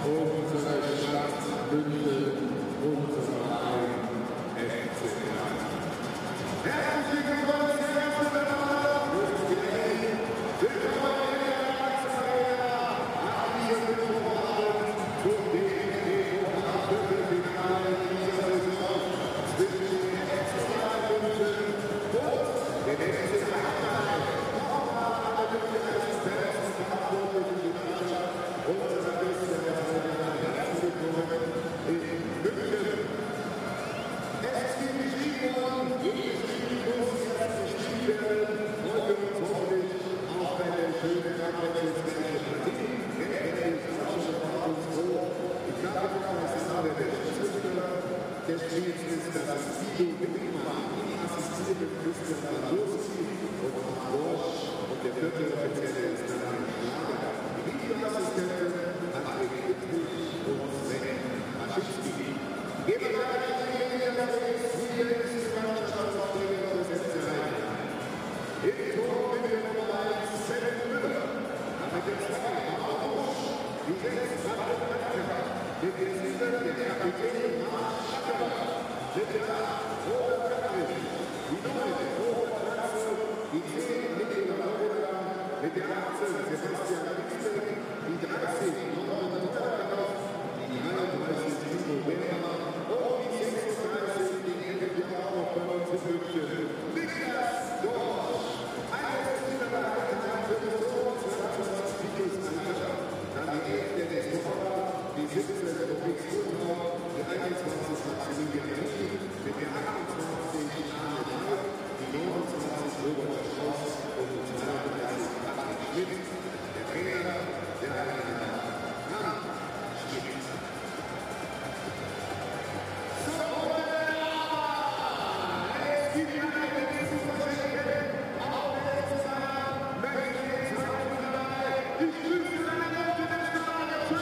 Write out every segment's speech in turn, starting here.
unsere Stadt München, unser Verein FC. Herzlich willkommen, sehr geehrte Damen und Herren. Willkommen in der Reichsarena an diesem Mittwochabend zum DFB-Pokal dieser Saison zwischen dem FC München und dem FC Heidenheim. Nochmal alle Fans verantwortlich für die Mannschaft unserer Gäste der Heidenheim. Herzlich willkommen in München. Es ist wie geschrieben worden, jedes Spiel muss erst gespielt werden. Heute wird hoffentlich auch eine schöne abwechslungsreiche Partie. Endlich Mannschaft auf uns vor. Ich glaube, es ist alle der Schiedsrichter des Spiels ist das Ziel Wigmann, die assistierte Christian Lossi und Borsch und der vierte Offizielle ist dann Schlager. Die Videoassistentin Patrick Wittwig und Sven Maschinski. Geben wir hier ist die Mannschaftsaufreger des FC Heidenheim. Im Tor mit der Nummer 1 Sven Müller, mit der 2 Borsch, die 6 Patrick Wittwig, mit der 7 der Kapitän Marsch Schacker, mit der 8 Robert Kappel, die 9 Robert Platze, die 10 Michael Lauder, mit der 18 Sebastian Witzek, die 30 Norman Dutterkauf, die 33 Timo Werner und die 36, die endet ja auch bei uns in München, Niklas Dorsch. Eine Niederlage für das Tor, 22 Videos Mannschaft, dann die 11 der Torwart, die 17 der Felix Kuhnau, die 21 Maximilian Ricci, mit der 28 Arne May, die 29 Robert Strauß und die 32 Patrick Schmidt, der Trainer der Heidenheim, Frank Schmidt. So, es gibt eine Fußballschule, auch der letzte Mal, möchte ich jetzt dabei, ich grüße seine Leute des Tages,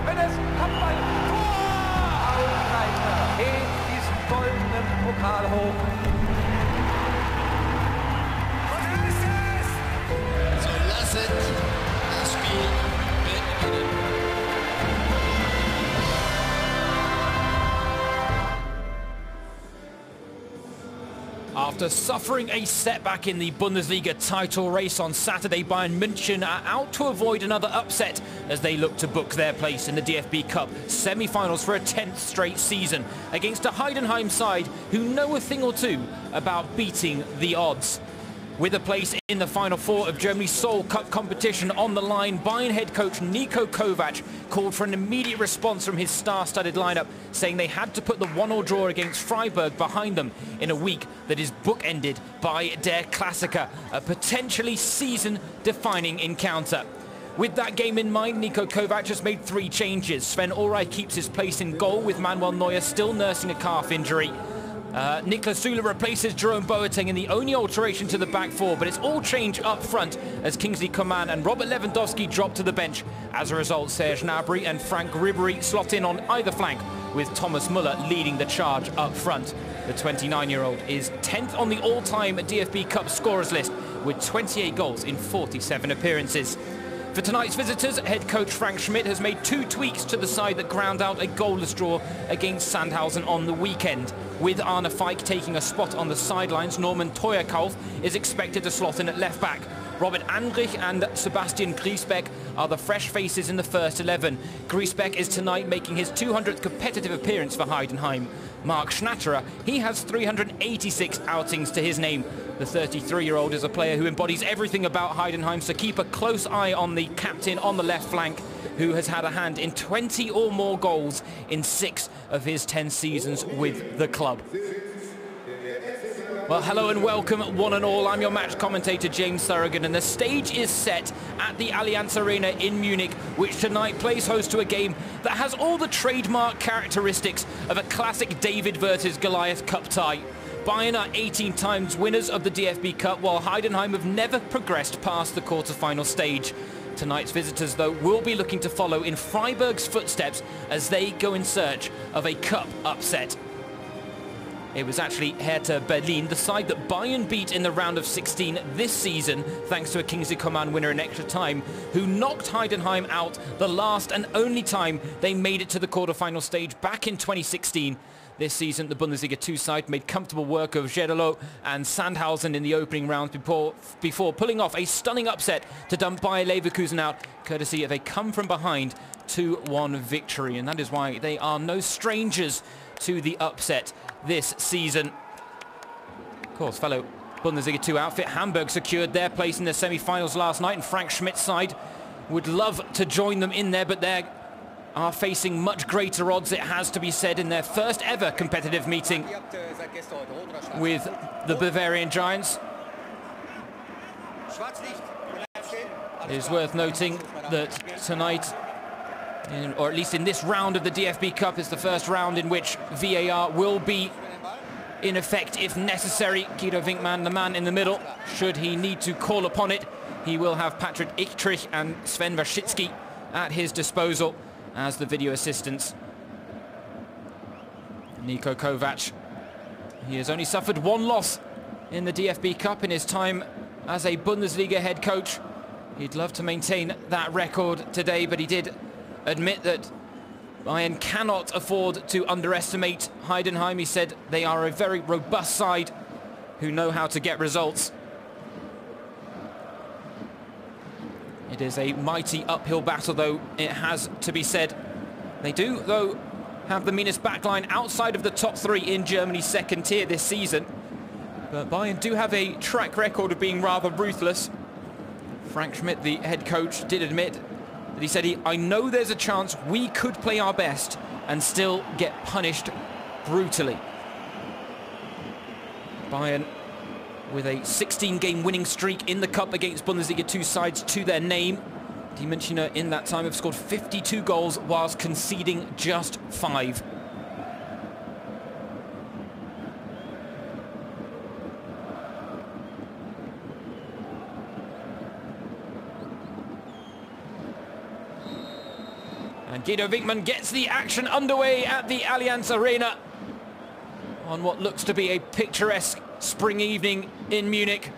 Wenn es Handball, Tor! Ausreicher hebt diesen goldenen Pokal hoch. Und er ist es! So lasset das Spiel beginnen. After suffering a setback in the Bundesliga title race on Saturday, Bayern München are out to avoid another upset as they look to book their place in the DFB Cup semi-finals for a 10th straight season against a Heidenheim side who know a thing or two about beating the odds. With a place in the Final Four of Germany's sole cup competition on the line, Bayern head coach Niko Kovac called for an immediate response from his star-studded lineup, saying they had to put the 1-1 draw against Freiburg behind them in a week that is bookended by Der Klassiker, a potentially season-defining encounter. With that game in mind, Niko Kovac has made 3 changes. Sven Ulreich keeps his place in goal with Manuel Neuer still nursing a calf injury. Niklas Süle replaces Jerome Boateng in the only alteration to the back 4, but it's all change up front as Kingsley Coman and Robert Lewandowski drop to the bench. As a result, Serge Gnabry and Frank Ribery slot in on either flank, with Thomas Muller leading the charge up front. The 29-year-old is 10th on the all-time DFB Cup scorers list with 28 goals in 47 appearances. For tonight's visitors, head coach Frank Schmidt has made 2 tweaks to the side that ground out a goalless draw against Sandhausen on the weekend. With Arne Fijk taking a spot on the sidelines, Norman Teuerkauf is expected to slot in at left back. Robert Andrich and Sebastian Griesbeck are the fresh faces in the first 11. Griesbeck is tonight making his 200th competitive appearance for Heidenheim. Mark Schnatterer, he has 386 outings to his name. The 33-year-old is a player who embodies everything about Heidenheim, so keep a close eye on the captain on the left flank, who has had a hand in 20 or more goals in 6 of his 10 seasons with the club. Well, hello and welcome one and all. I'm your match commentator James Thurrogan, and the stage is set at the Allianz Arena in Munich, which tonight plays host to a game that has all the trademark characteristics of a classic David versus Goliath cup tie. Bayern are 18 times winners of the DFB Cup, while Heidenheim have never progressed past the quarter-final stage. Tonight's visitors, though, will be looking to follow in Freiburg's footsteps as they go in search of a cup upset. It was actually Hertha Berlin, the side that Bayern beat in the round of 16 this season, thanks to a Kingsley Coman winner in extra time, who knocked Heidenheim out the last and only time they made it to the quarter-final stage back in 2016. This season, the Bundesliga 2 side made comfortable work of Gerlo and Sandhausen in the opening rounds before pulling off a stunning upset to dump Bayer Leverkusen out, courtesy of a come-from-behind 2-1 victory. And that is why they are no strangers to the upset this season. Of course, fellow Bundesliga 2 outfit Hamburg secured their place in the semi-finals last night, and Frank Schmidt's side would love to join them in there, but they are facing much greater odds, it has to be said, in their first ever competitive meeting with the Bavarian Giants. It is worth noting that tonight, or at least in this round of the DFB Cup, is the first round in which VAR will be in effect if necessary. Guido Winkman, the man in the middle, should he need to call upon it, he will have Patrick Ichtrich and Sven Waszczycki at his disposal as the video assistants. Niko Kovac, he has only suffered 1 loss in the DFB Cup in his time as a Bundesliga head coach. He'd love to maintain that record today, but he did admit that Bayern cannot afford to underestimate Heidenheim. He said they are a very robust side who know how to get results. It is a mighty uphill battle, though, it has to be said. They do, though, have the meanest backline outside of the top 3 in Germany's second tier this season. But Bayern do have a track record of being rather ruthless. Frank Schmidt, the head coach, did admit that he said, I know there's a chance we could play our best and still get punished brutally. Bayern with a 16-game winning streak in the cup against Bundesliga 2 sides to their name. Die Münchner in that time have scored 52 goals whilst conceding just 5. And Guido Winkman gets the action underway at the Allianz Arena on what looks to be a picturesque spring evening in Munich.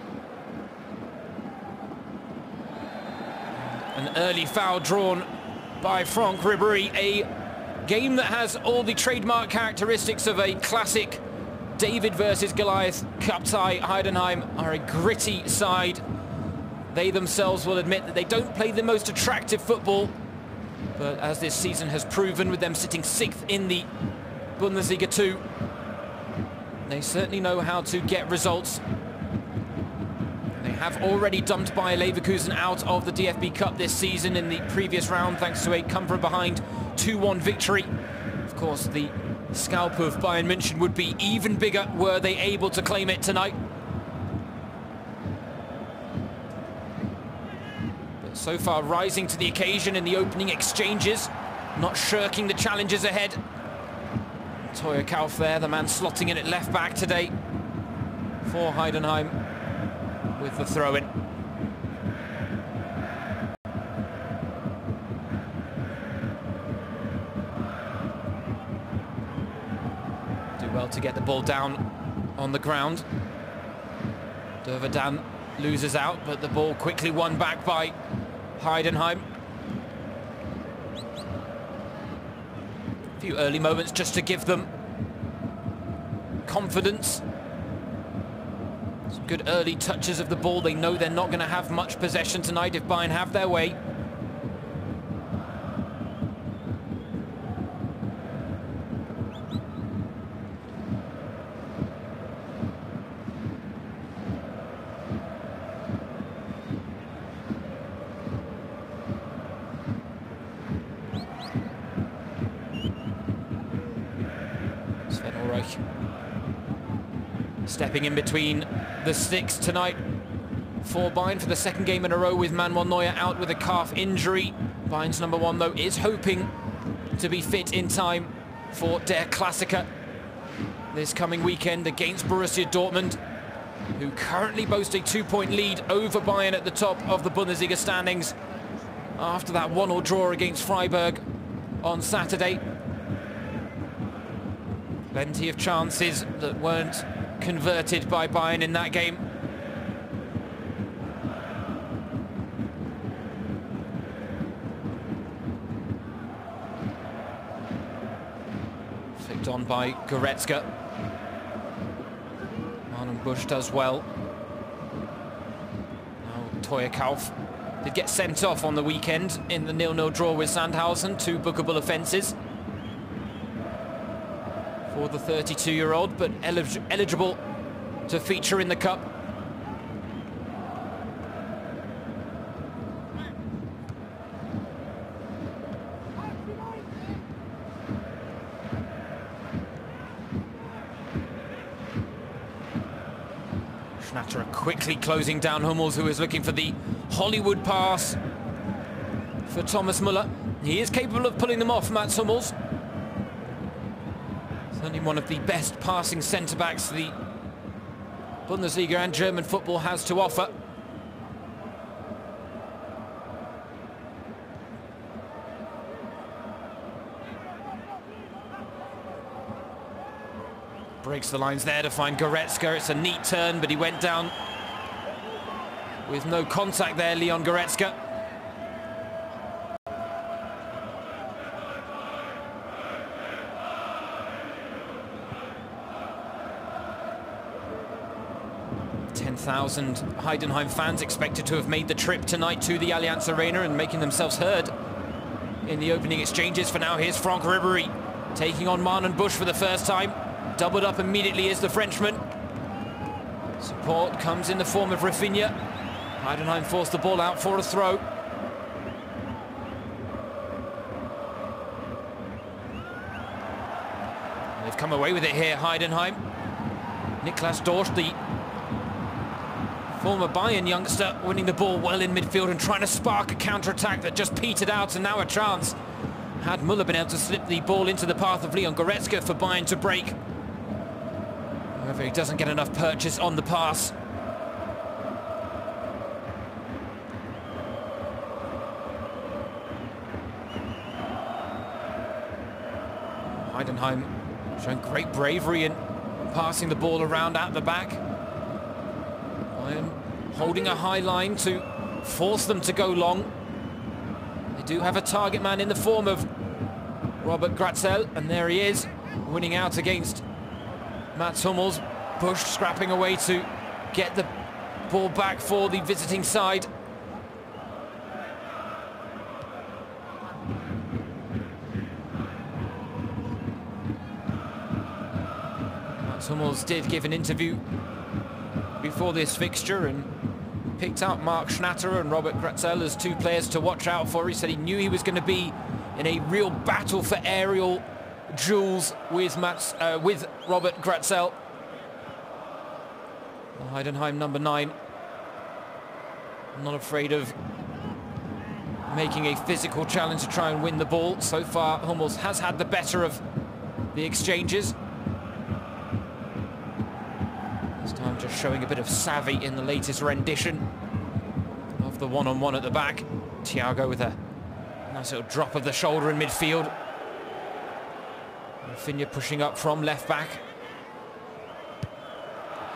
An early foul drawn by Frank Ribery, a game that has all the trademark characteristics of a classic David versus Goliath cup tie. Heidenheim are a gritty side. They themselves will admit that they don't play the most attractive football, but as this season has proven, with them sitting 6th in the Bundesliga 2, they certainly know how to get results. have already dumped Bayer Leverkusen out of the DFB Cup this season in the previous round, thanks to a come-from-behind 2-1 victory. Of course, the scalp of Bayern München would be even bigger were they able to claim it tonight. But so far, rising to the occasion in the opening exchanges, not shirking the challenges ahead. Toya Kauf there, the man slotting in at left back today for Heidenheim with the throw-in. Do well to get the ball down on the ground. Durvadan loses out, but the ball quickly won back by Heidenheim. A few early moments just to give them confidence. Some good early touches of the ball. They know they're not going to have much possession tonight if Bayern have their way. Stepping in between the sticks tonight for Bayern for the second game in a row with Manuel Neuer out with a calf injury. Bayern's number one, though, is hoping to be fit in time for Der Klassiker this coming weekend against Borussia Dortmund, who currently boast a 2-point lead over Bayern at the top of the Bundesliga standings after that 1-1 draw against Freiburg on Saturday. Plenty of chances that weren't converted by Bayern in that game. Flicked on by Goretzka. Marlon Busch does well. Now Toya Kauf did get sent off on the weekend in the 0-0 draw with Sandhausen, 2 bookable offences for the 32-year-old, but eligible to feature in the cup. Schnatterer quickly closing down Hummels, who is looking for the Hollywood pass for Thomas Müller. He is capable of pulling them off, Mats Hummels. Certainly one of the best passing centre-backs the Bundesliga and German football has to offer. Breaks the lines there to find Goretzka. It's a neat turn, but he went down with no contact there, Leon Goretzka. Thousand Heidenheim fans expected to have made the trip tonight to the Allianz Arena and making themselves heard in the opening exchanges. For now, here's Franck Ribéry taking on Marlon Busch for the first time. Doubled up immediately is the Frenchman. Support comes in the form of Rafinha. Heidenheim forced the ball out for a throw. They've come away with it here, Heidenheim. Niklas Dorsch, the former Bayern youngster, winning the ball well in midfield and trying to spark a counter-attack that just petered out, and now a chance. Had Müller been able to slip the ball into the path of Leon Goretzka for Bayern to break. However, he doesn't get enough purchase on the pass. Heidenheim showing great bravery in passing the ball around at the back. Bayern holding a high line to force them to go long. They do have a target man in the form of Robert Gratzel, and there he is, winning out against Mats Hummels. Busch scrapping away to get the ball back for the visiting side. Mats Hummels did give an interview before this fixture and picked out Mark Schnatter and Robert Gratzel as two players to watch out for. He said he knew he was going to be in a real battle for aerial duels with Robert Gratzel. Heidenheim number 9. Not afraid of making a physical challenge to try and win the ball. So far, Hummels has had the better of the exchanges. This time just showing a bit of savvy in the latest rendition of the one-on-one at the back. Thiago with a nice little drop of the shoulder in midfield. Rafinha pushing up from left back.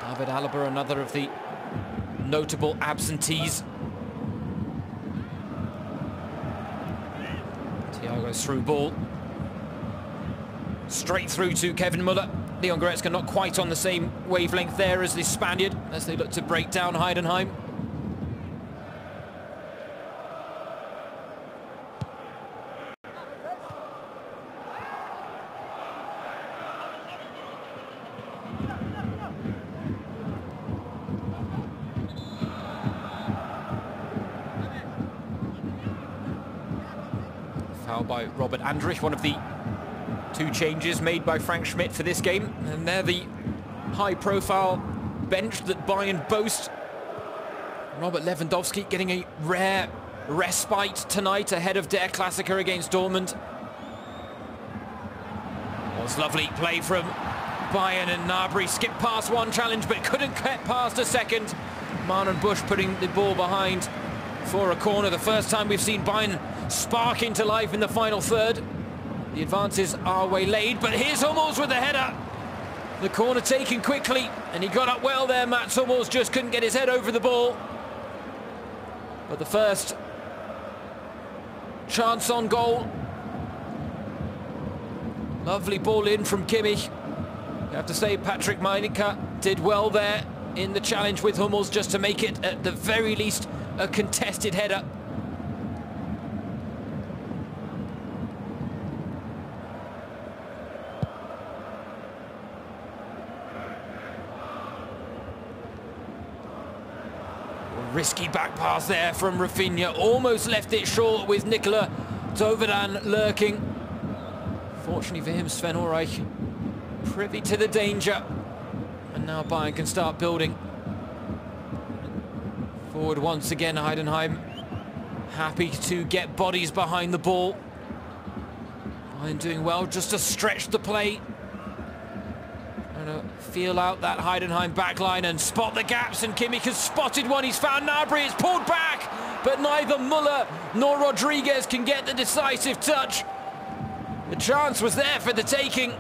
David Alaba, another of the notable absentees. Thiago's through ball. Straight through to Kevin Müller. Leon Goretzka not quite on the same wavelength there as the Spaniard as they look to break down Heidenheim. Foul by Robert Andrich, one of the two changes made by Frank Schmidt for this game. And they're the high-profile bench that Bayern boast. Robert Lewandowski getting a rare respite tonight ahead of Der Klassiker against Dortmund. Was lovely play from Bayern, and Gnabry skipped past one challenge but couldn't get past a second. Marlon Busch putting the ball behind for a corner. The first time we've seen Bayern spark into life in the final third. The advances are waylaid, but here's Hummels with the header. The corner taken quickly, and he got up well there. Mats Hummels just couldn't get his head over the ball. But the first chance on goal. Lovely ball in from Kimmich. You have to say Patrick Meinica did well there in the challenge with Hummels just to make it, at the very least, a contested header. Risky back pass there from Rafinha. Almost left it short with Nikola Tovedan lurking. Fortunately for him, Sven Ulreich privy to the danger. And now Bayern can start building. Forward once again, Heidenheim. Happy to get bodies behind the ball. Bayern doing well just to stretch the play. Feel out that Heidenheim backline and spot the gaps, and Kimmich has spotted one. He's found Gnabry, it's pulled back, but neither Müller nor Rodriguez can get the decisive touch. The chance was there for the taking.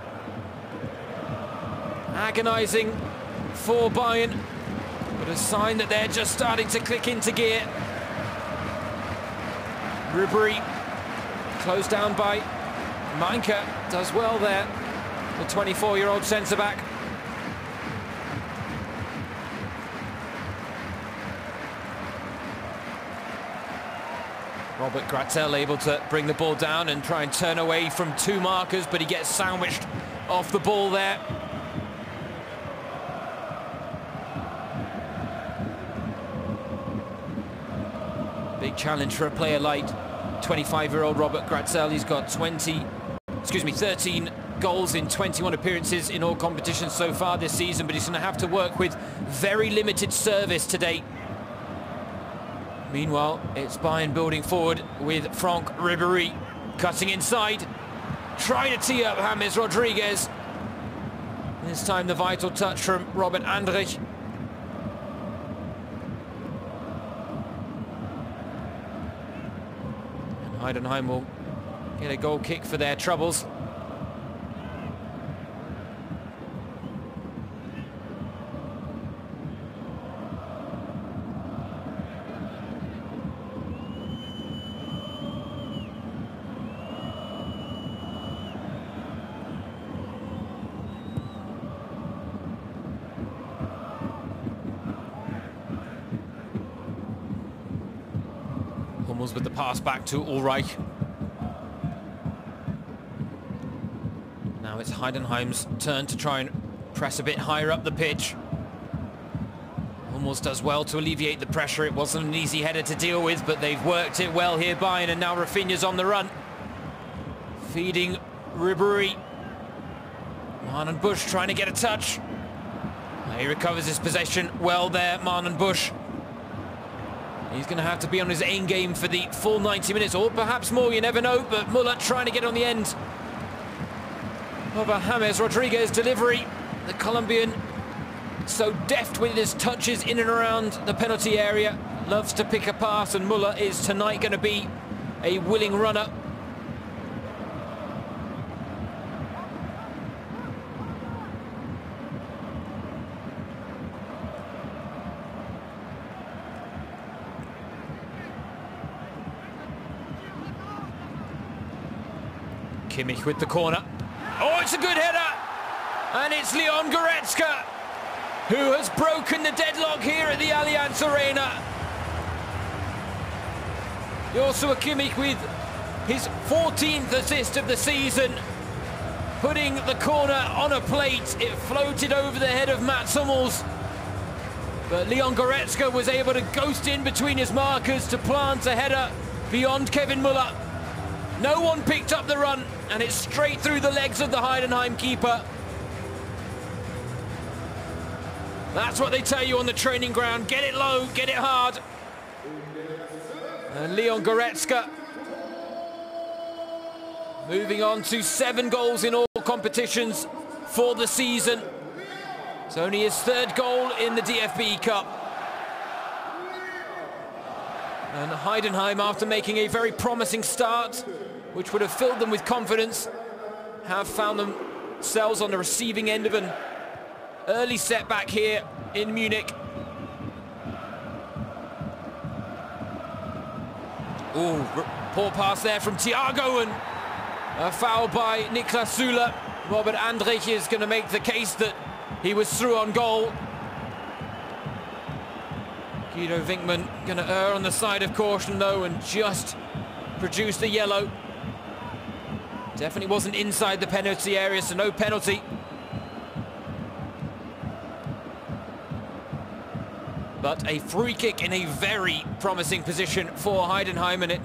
Agonising for Bayern, but a sign that they're just starting to click into gear. Ribery closed down by Meinke, does well there, the 24-year-old centre-back. Robert Gratzel able to bring the ball down and try and turn away from two markers, but he gets sandwiched off the ball there. Big challenge for a player like 25-year-old Robert Gratzel. He's got 13 goals in 21 appearances in all competitions so far this season, but he's going to have to work with very limited service today. Meanwhile, it's Bayern building forward with Franck Ribery cutting inside, trying to tee up James Rodriguez. This time the vital touch from Robert Andrich. And Heidenheim will get a goal kick for their troubles. Hummels with the pass back to Ulreich. Now it's Heidenheim's turn to try and press a bit higher up the pitch. Almost does well to alleviate the pressure. It wasn't an easy header to deal with, but they've worked it well here, Bayern, and now Rafinha's on the run. Feeding Ribery. Marnon Bush trying to get a touch. He recovers his possession well there, Marnon Bush. He's going to have to be on his aim game for the full 90 minutes, or perhaps more, you never know, but Muller trying to get on the end of a James Rodriguez delivery. The Colombian, so deft with his touches in and around the penalty area, loves to pick a pass, and Muller is tonight going to be a willing runner. Kimmich with the corner. Oh, it's a good header! And it's Leon Goretzka who has broken the deadlock here at the Allianz Arena. Joshua Kimmich with his 14th assist of the season, putting the corner on a plate. It floated over the head of Mats Hummels, but Leon Goretzka was able to ghost in between his markers to plant a header beyond Kevin Muller. No one picked up the run, and it's straight through the legs of the Heidenheim keeper. That's what they tell you on the training ground. Get it low, get it hard. And Leon Goretzka moving on to 7 goals in all competitions for the season. It's only his 3rd goal in the DFB Cup. And Heidenheim, after making a very promising start, which would have filled them with confidence, have found themselves on the receiving end of an early setback here in Munich. Ooh, poor pass there from Thiago, and a foul by Niklas Süle. Robert Andrich is going to make the case that he was through on goal. Guido Winkman going to err on the side of caution though, and just produce the yellow. Definitely wasn't inside the penalty area, so no penalty. But a free kick in a very promising position for Heidenheim, and it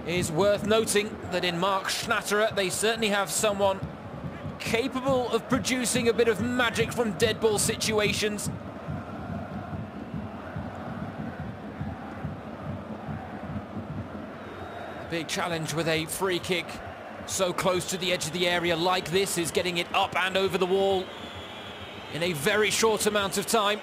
is worth noting that in Mark Schnatterer they certainly have someone capable of producing a bit of magic from dead ball situations. Big challenge with a free kick so close to the edge of the area like this is getting it up and over the wall in a very short amount of time.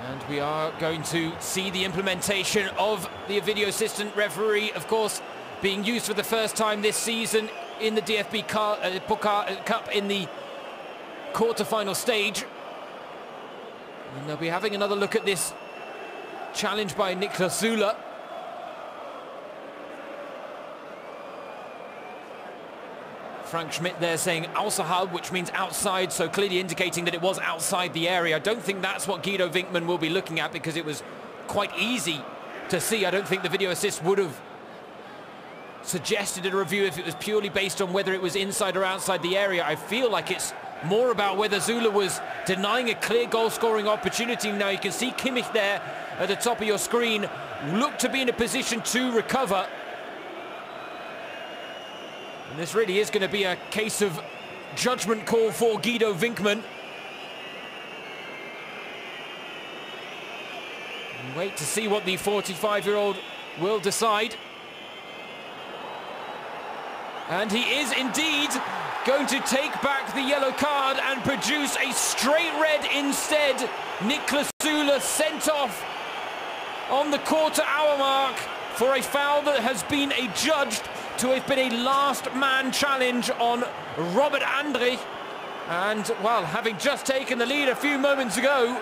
And we are going to see the implementation of the video assistant referee, of course, being used for the first time this season in the DFB-Pokal Cup in the quarter-final stage. And they'll be having another look at this challenge by Niklas Süle. Frank Schmidt there saying außerhalb, which means outside, so clearly indicating that it was outside the area. I don't think that's what Guido Winkman will be looking at, because it was quite easy to see. I don't think the video assist would have suggested a review if it was purely based on whether it was inside or outside the area. I feel like it's more about whether Süle was denying a clear goal-scoring opportunity. Now you can see Kimmich there at the top of your screen, look to be in a position to recover. And this really is going to be a case of judgment call for Guido Winkman. And wait to see what the 45-year-old will decide. And he is indeed going to take back the yellow card and produce a straight red instead. Niklas Süle sent off on the quarter-hour mark for a foul that has been adjudged to have been a last-man challenge on Robert Andrich. And, well, having just taken the lead a few moments ago,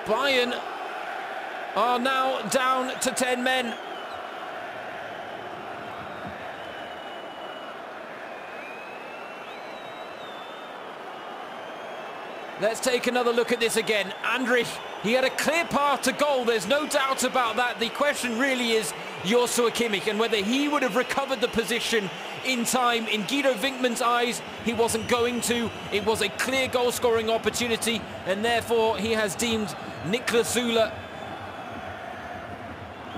Bayern are now down to 10 men. Let's take another look at this again. Andrich He had a clear path to goal, there's no doubt about that. The question really is Joshua Kimmich and whether he would have recovered the position in time. In Guido Winkmann's eyes, he wasn't going to. It was a clear goal-scoring opportunity, and therefore he has deemed Niklas Süle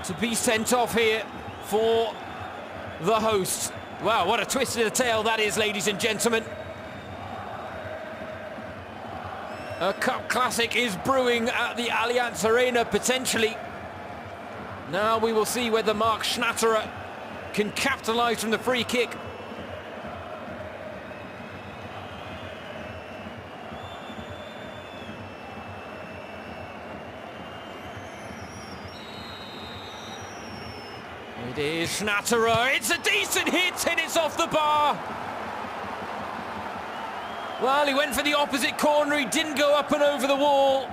to be sent off here for the hosts. Wow, what a twist in the tail that is, ladies and gentlemen. A cup classic is brewing at the Allianz Arena, potentially. Now we will see whether Marc Schnatterer can capitalise from the free kick. It is Schnatterer. It's a decent hit and it's off the bar. Well, he went for the opposite corner. He didn't go up and over the wall.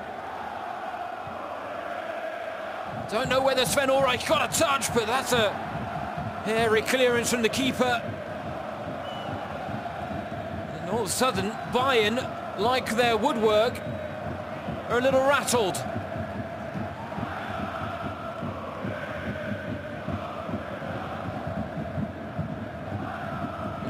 Don't know whether Sven Ulreich got a touch, but that's a hairy clearance from the keeper. And all of a sudden, Bayern, like their woodwork, are a little rattled.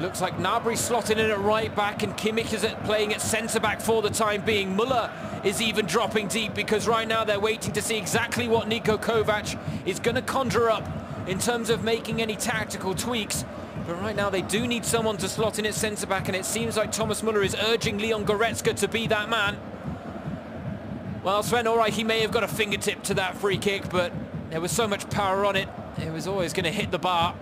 Looks like Gnabry slotted in at right back and Kimmich is playing at centre-back for the time being. Müller is even dropping deep because right now they're waiting to see exactly what Niko Kovac is going to conjure up in terms of making any tactical tweaks. But right now they do need someone to slot in at centre-back, and it seems like Thomas Müller is urging Leon Goretzka to be that man. Well, Sven Ulreich, he may have got a fingertip to that free kick, but there was so much power on it, it was always going to hit the bar.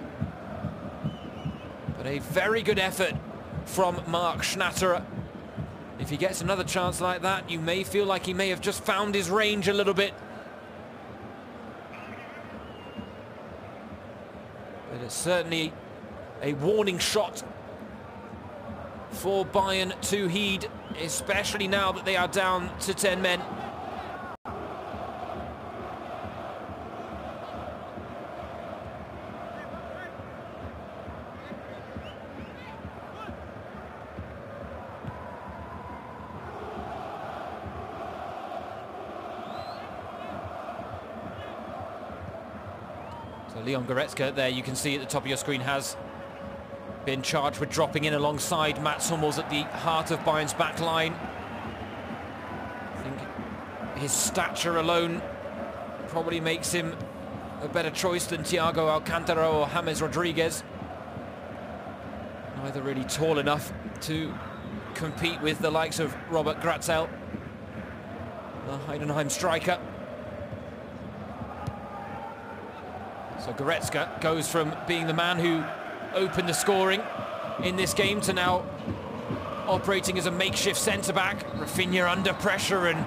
But a very good effort from Marc Schnatterer. If he gets another chance like that, you may feel like he may have just found his range a little bit. But it's certainly a warning shot for Bayern to heed, especially now that they are down to 10 men. Leon Goretzka there, you can see at the top of your screen, has been charged with dropping in alongside Mats Hummels at the heart of Bayern's back line. I think his stature alone probably makes him a better choice than Thiago Alcantara or James Rodriguez. Neither really tall enough to compete with the likes of Robert Gratzel, the Heidenheim striker. So Goretzka goes from being the man who opened the scoring in this game to now operating as a makeshift centre-back. Rafinha under pressure, and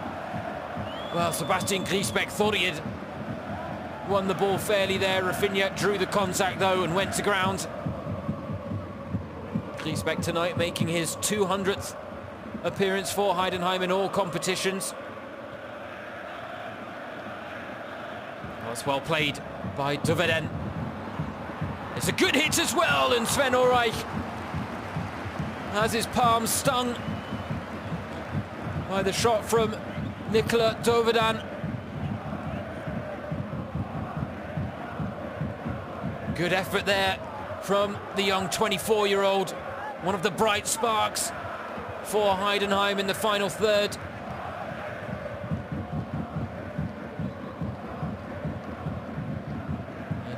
well, Sebastian Griesbeck thought he had won the ball fairly there. Rafinha drew the contact though and went to ground. Griesbeck tonight making his 200th appearance for Heidenheim in all competitions. That's well played by Doveden. It's a good hit as well, and Sven Ulreich has his palm stung by the shot from Nikola Doveden. Good effort there from the young 24-year-old, one of the bright sparks for Heidenheim in the final third.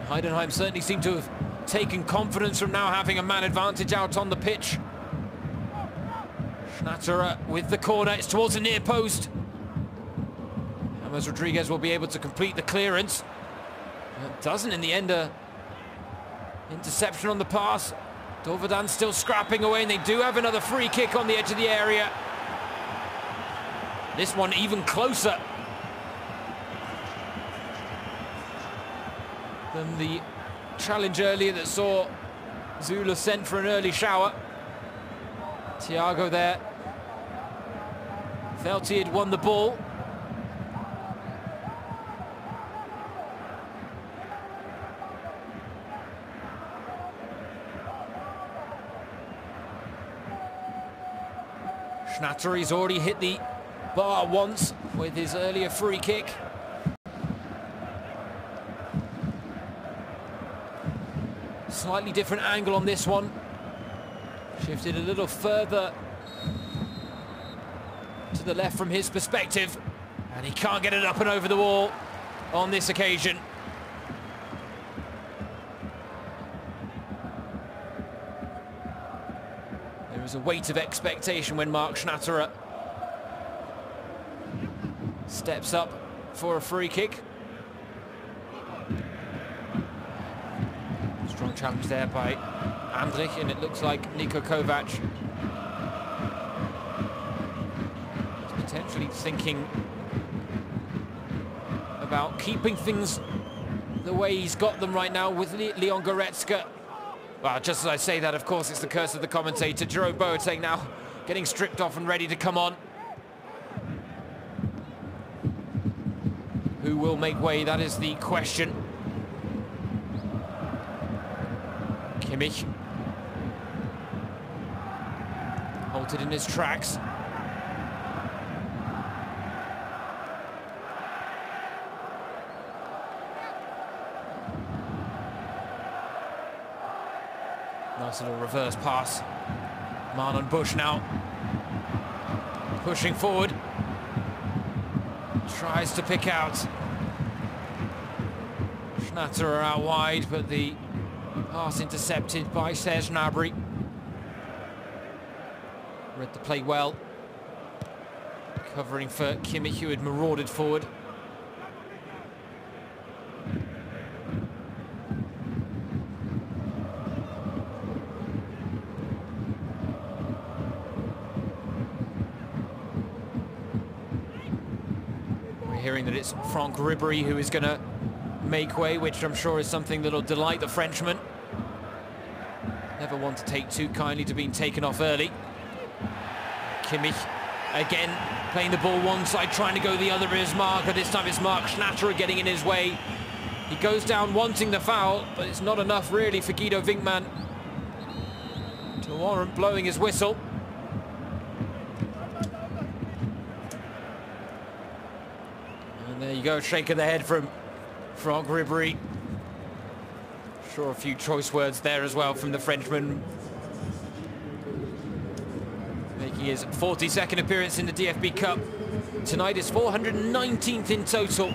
Heidenheim certainly seem to have taken confidence from now having a man advantage out on the pitch. Schnatterer with the corner, it's towards the near post. James Rodriguez will be able to complete the clearance. It doesn't in the end. Interception on the pass. Doveden still scrapping away, and they do have another free kick on the edge of the area. This one even closer than the challenge earlier that saw Süle sent for an early shower. Thiago there felt he had won the ball. Schnatterer, he's already hit the bar once with his earlier free kick. Slightly different angle on this one. Shifted a little further to the left from his perspective, and he can't get it up and over the wall on this occasion. There is a weight of expectation when Marc Schnatterer steps up for a free kick. Strong challenge there by Andrich, and it looks like Niko Kovac is potentially thinking about keeping things the way he's got them right now with Leon Goretzka. Well, just as I say that, of course, it's the curse of the commentator. Jerome Boateng now getting stripped off and ready to come on. Who will make way? That is the question. Kimmich halted in his tracks. Nice little reverse pass. Marlon Bush now pushing forward. Tries to pick out Schnatterer out wide, but the pass intercepted by Serge Gnabry. Read the play well. Covering for Kimmich, who had marauded forward. Hearing that it's Franck Ribéry who is going to make way, which I'm sure is something that'll delight the Frenchman. Never one to take too kindly to being taken off early. Kimmich again playing the ball one side, trying to go the other is Marc, but this time it's Marc Schnatterer getting in his way. He goes down wanting the foul, but it's not enough really for Guido Winkman to warrant blowing his whistle. There you go, shake of the head from Franck Ribéry. Sure, a few choice words there as well from the Frenchman. Making his 42nd appearance in the DFB Cup. Tonight is 419th in total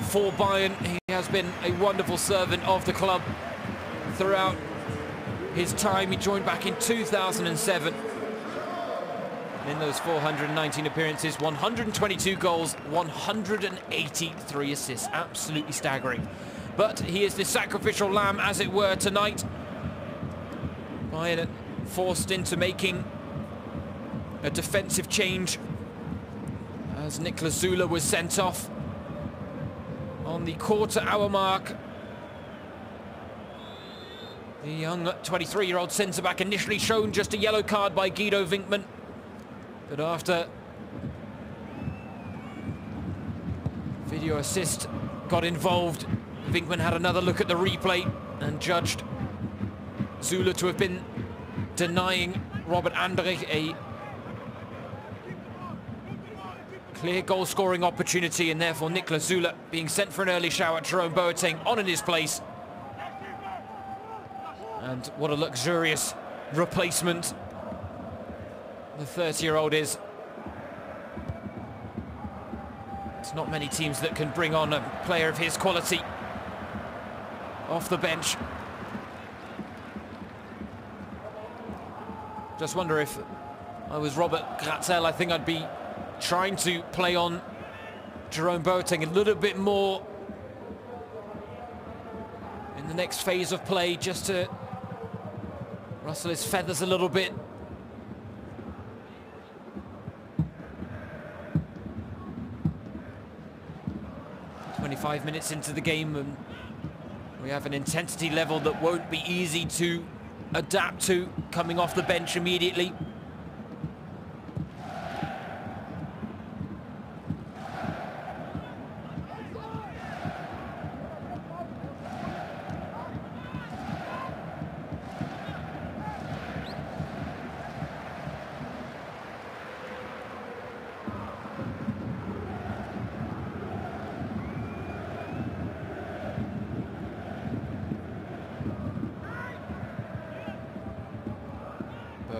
for Bayern. He has been a wonderful servant of the club throughout his time. He joined back in 2007. In those 419 appearances, 122 goals, 183 assists. Absolutely staggering. But he is the sacrificial lamb, as it were, tonight. Bayern forced into making a defensive change as Niklas Süle was sent off on the quarter-hour mark. The young 23-year-old centre-back initially shown just a yellow card by Guido Winkman. But after video assist got involved, Winkman had another look at the replay and judged Süle to have been denying Robert Andrich a clear goal-scoring opportunity, and therefore Niklas Süle being sent for an early shower. Jerome Boateng on in his place. And what a luxurious replacement the 30-year-old is. It's not many teams that can bring on a player of his quality off the bench. Just wonder if I was Robert Gratzel, I think I'd be trying to play on Jerome Boateng a little bit more in the next phase of play, just to rustle his feathers a little bit. 25 minutes into the game, and we have an intensity level that won't be easy to adapt to coming off the bench immediately.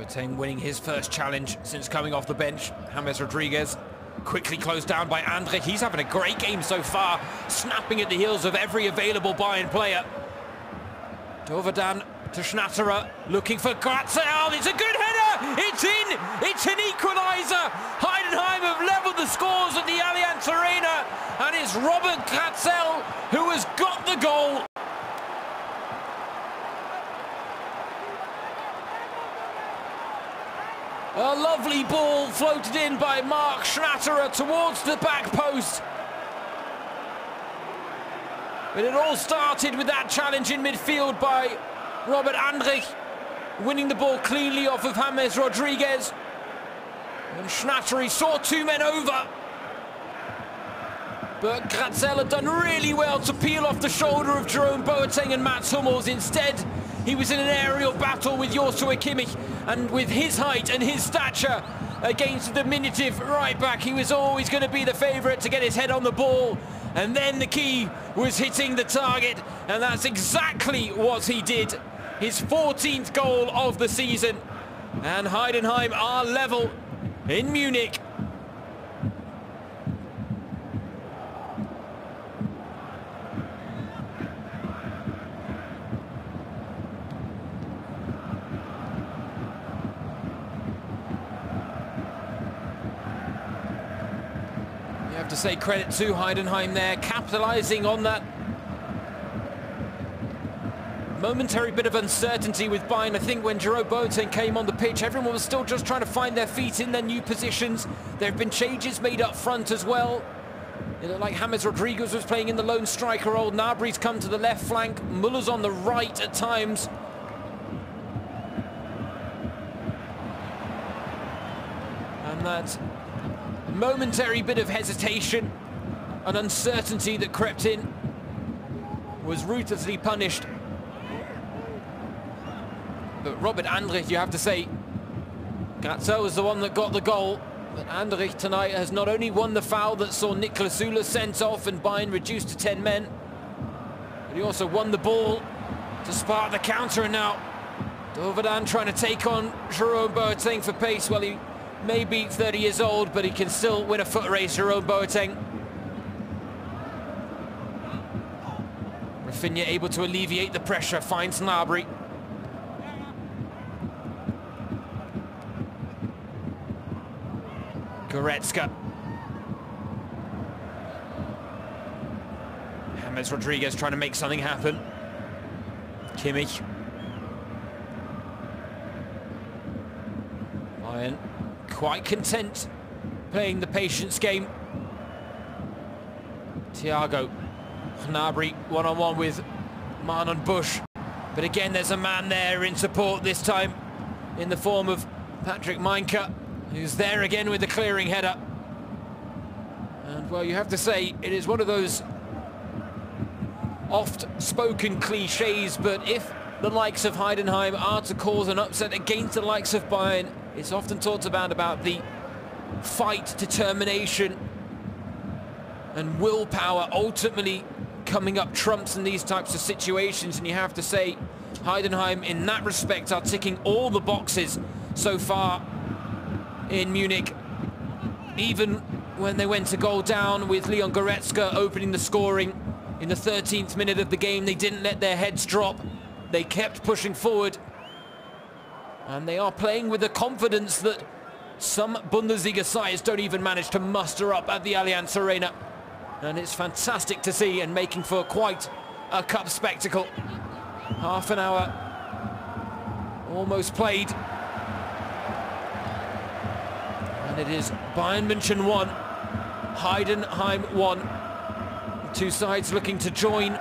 Boateng winning his first challenge since coming off the bench. James Rodriguez quickly closed down by Andrich. He's having a great game so far, snapping at the heels of every available Bayern player. Dovedan to Schnatterer, looking for Goretzka. It's a good header! It's in! It's an equaliser! Heidenheim have levelled the scores at the Allianz Arena, and it's Robert Goretzka who has got the goal. A lovely ball floated in by Mark Schnatterer towards the back post. But it all started with that challenge in midfield by Robert Andrich, winning the ball cleanly off of James Rodriguez. And Schnatterer saw two men over. But Goretzka had done really well to peel off the shoulder of Jerome Boateng and Mats Hummels. Instead, he was in an aerial battle with Joshua Kimmich, and with his height and his stature against the diminutive right back, he was always going to be the favourite to get his head on the ball. And then the key was hitting the target, and that's exactly what he did. His 14th goal of the season, and Heidenheim are level in Munich. You have to say credit to Heidenheim there, capitalising on that momentary bit of uncertainty with Bayern. I think when Jerome Boateng came on the pitch, everyone was still just trying to find their feet in their new positions. There have been changes made up front as well. It looked like James Rodriguez was playing in the lone striker role. Gnabry's come to the left flank. Muller's on the right at times. And that momentary bit of hesitation and uncertainty that crept in was ruthlessly punished. But Robert Andrich, you have to say, Goretzka was the one that got the goal. But Andrich tonight has not only won the foul that saw Niklas Süle sent off and Bayern reduced to 10 men, but he also won the ball to spark the counter. And now Dovedan trying to take on Jerome Boateng for pace. Well, he may be 30 years old, but he can still win a foot race, Jerome Boateng. Rafinha able to alleviate the pressure, finds Gnabry. Goretzka. James Rodriguez trying to make something happen. Kimmich. Bayern quite content playing the patience game. Thiago. Gnabry one-on-one with Manon Bush. But again, there's a man there in support this time in the form of Patrick Meinke, who's there again with the clearing header. And, well, you have to say, it is one of those oft-spoken cliches, but if the likes of Heidenheim are to cause an upset against the likes of Bayern, it's often talked about the fight, determination, and willpower ultimately coming up trumps in these types of situations. And you have to say, Heidenheim, in that respect, are ticking all the boxes so far in Munich. Even when they went to goal down with Leon Goretzka opening the scoring in the 13th minute of the game, they didn't let their heads drop. They kept pushing forward. And they are playing with the confidence that some Bundesliga sides don't even manage to muster up at the Allianz Arena. And it's fantastic to see, and making for quite a cup spectacle. Half an hour almost played. And it is Bayern München 1, Heidenheim 1. The two sides looking to join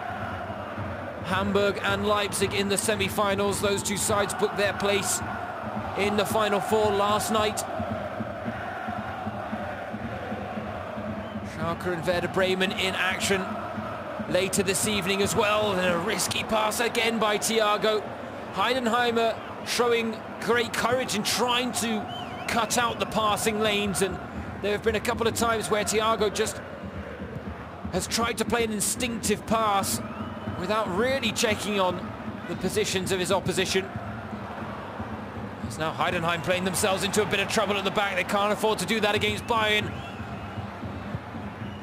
Hamburg and Leipzig in the semi-finals. Those two sides booked their place in the Final Four last night. Schalke and Werder Bremen in action later this evening as well. And a risky pass again by Thiago. Heidenheimer showing great courage in trying to cut out the passing lanes, and there have been a couple of times where Thiago just has tried to play an instinctive pass without really checking on the positions of his opposition. It's now Heidenheim playing themselves into a bit of trouble at the back. They can't afford to do that against Bayern.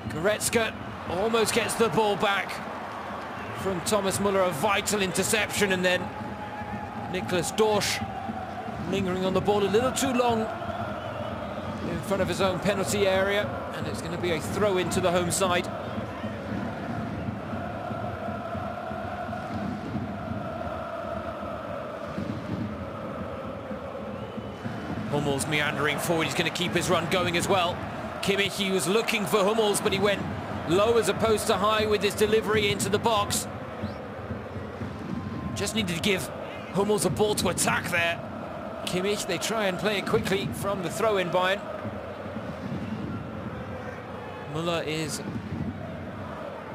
Goretzka almost gets the ball back from Thomas Müller, a vital interception, and then Nicholas Dorsch lingering on the ball a little too long in front of his own penalty area, and it's going to be a throw into the home side. Hummels meandering forward, he's going to keep his run going as well. Kimmich, he was looking for Hummels, but he went low as opposed to high with his delivery into the box. Just needed to give Hummels a ball to attack there. Kimmich, they try and play it quickly from the throw-in Bayern. Müller is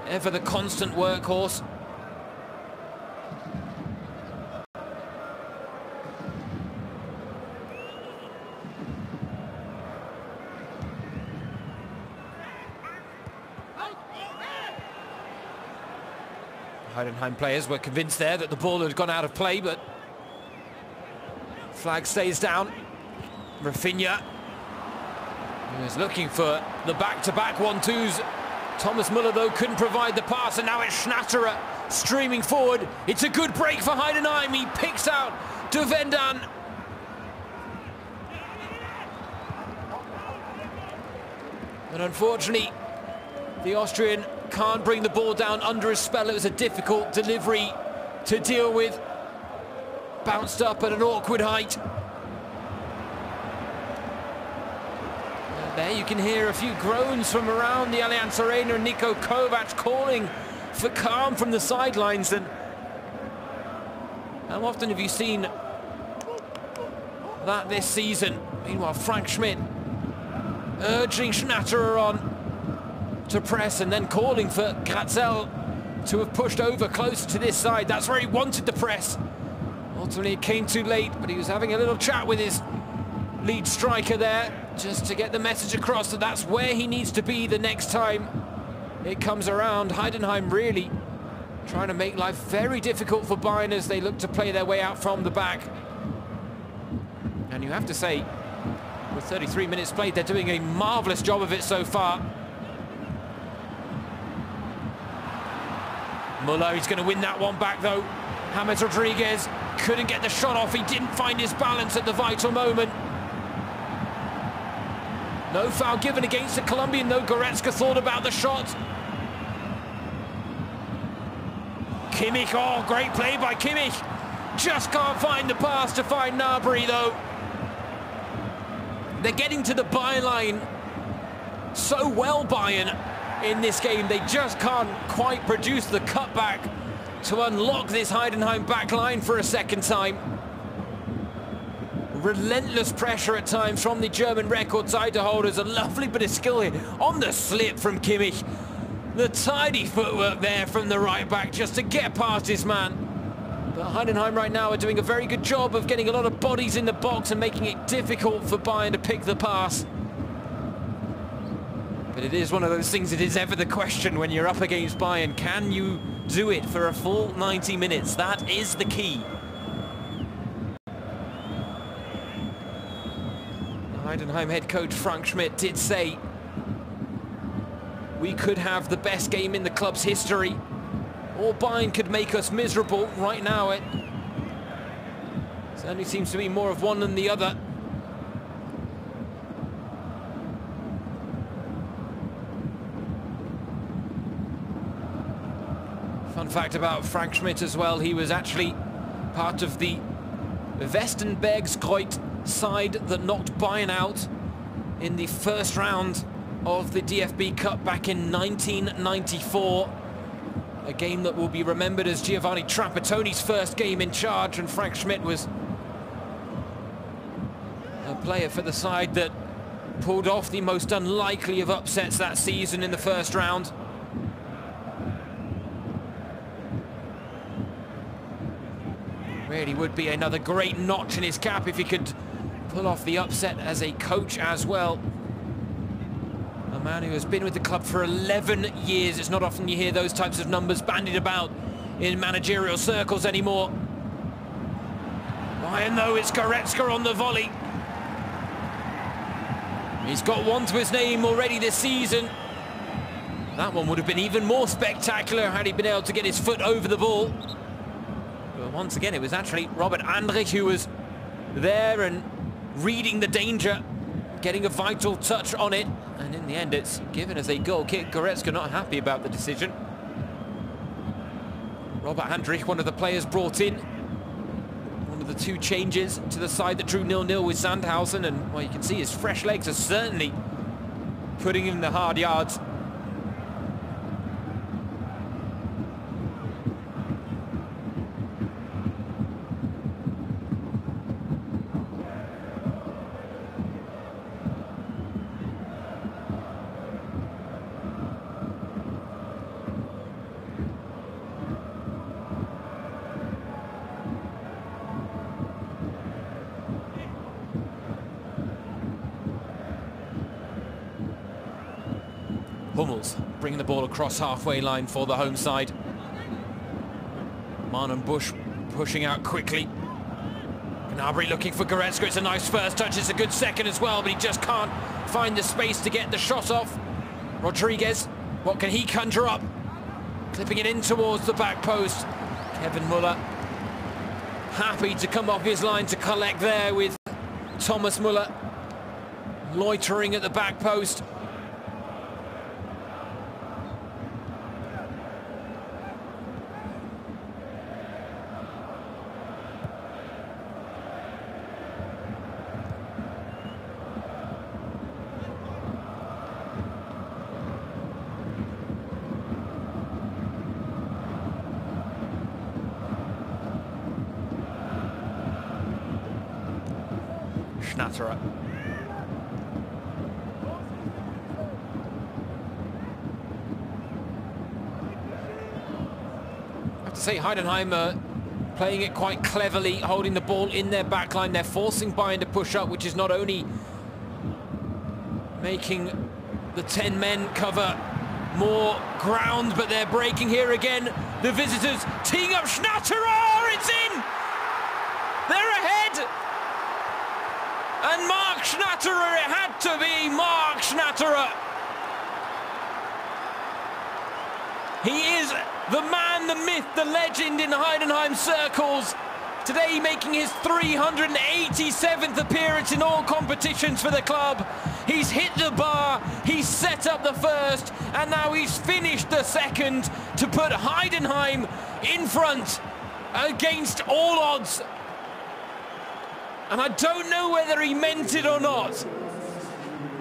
ever the constant workhorse. Heidenheim players were convinced there that the ball had gone out of play, but flag stays down. Rafinha, he was looking for the back-to-back 1-2s. Thomas Müller, though, couldn't provide the pass, and now it's Schnatterer streaming forward. It's a good break for Heidenheim. He picks out De Vendan. And unfortunately, the Austrian can't bring the ball down under his spell. It was a difficult delivery to deal with. Bounced up at an awkward height. And there you can hear a few groans from around the Allianz Arena. Niko Kovac calling for calm from the sidelines. And how often have you seen that this season? Meanwhile, Frank Schmidt urging Schnatterer on to press, and then calling for Gratzel to have pushed over closer to this side. That's where he wanted the press. Ultimately it came too late, but he was having a little chat with his lead striker there, just to get the message across that that's where he needs to be the next time it comes around. Heidenheim really trying to make life very difficult for Bayern as they look to play their way out from the back. And you have to say, with 33 minutes played, they're doing a marvellous job of it so far. Müller, he's going to win that one back though. James Rodriguez couldn't get the shot off. He didn't find his balance at the vital moment. No foul given against the Colombian though. Goretzka thought about the shot. Kimmich, oh, great play by Kimmich. Just can't find the pass to find Gnabry though. They're getting to the byline so well, Bayern, in this game. They just can't quite produce the cutback to unlock this Heidenheim back line for a second time. Relentless pressure at times from the German record title holders. A lovely bit of skill here on the slip from Kimmich. The tidy footwork there from the right back just to get past his man. But Heidenheim right now are doing a very good job of getting a lot of bodies in the box and making it difficult for Bayern to pick the pass. But it is one of those things, it is ever the question when you're up against Bayern. Can you do it for a full 90 minutes? That is the key. The Heidenheim head coach Frank Schmidt did say, we could have the best game in the club's history, or Bayern could make us miserable. Right now it certainly seems to be more of one than the other. Fun fact about Frank Schmidt as well, he was actually part of the Westenbergskreuz side that knocked Bayern out in the first round of the DFB Cup back in 1994. A game that will be remembered as Giovanni Trapattoni's first game in charge, and Frank Schmidt was a player for the side that pulled off the most unlikely of upsets that season in the first round. Really would be another great notch in his cap if he could pull off the upset as a coach as well. A man who has been with the club for 11 years. It's not often you hear those types of numbers bandied about in managerial circles anymore. Bayern though, it's Goretzka on the volley. He's got one to his name already this season. That one would have been even more spectacular had he been able to get his foot over the ball. But once again, it was actually Robert Andrich who was there and reading the danger, getting a vital touch on it. And in the end, it's given as a goal kick. Goretzka not happy about the decision. Robert Andrich, one of the players brought in. One of the two changes to the side that drew 0-0 with Sandhausen. And, well, you can see his fresh legs are certainly putting him in the hard yards. Hummels bringing the ball across halfway line for the home side. Mann and Bush pushing out quickly. Gnabry looking for Goretzka. It's a nice first touch. It's a good second as well, but he just can't find the space to get the shot off. Rodriguez, what can he conjure up? Clipping it in towards the back post. Kevin Muller happy to come off his line to collect there with Thomas Muller loitering at the back post. Schnatterer. I have to say, Heidenheim playing it quite cleverly, holding the ball in their backline. They're forcing Bayern to push up, which is not only making the 10 men cover more ground, but they're breaking here again. The visitors teeing up Schnatterer. It's in! They're ahead! And Mark Schnatterer, it had to be Mark Schnatterer. He is the man, the myth, the legend in Heidenheim circles. Today making his 387th appearance in all competitions for the club. He's hit the bar, he's set up the first, and now he's finished the second to put Heidenheim in front against all odds. And I don't know whether he meant it or not,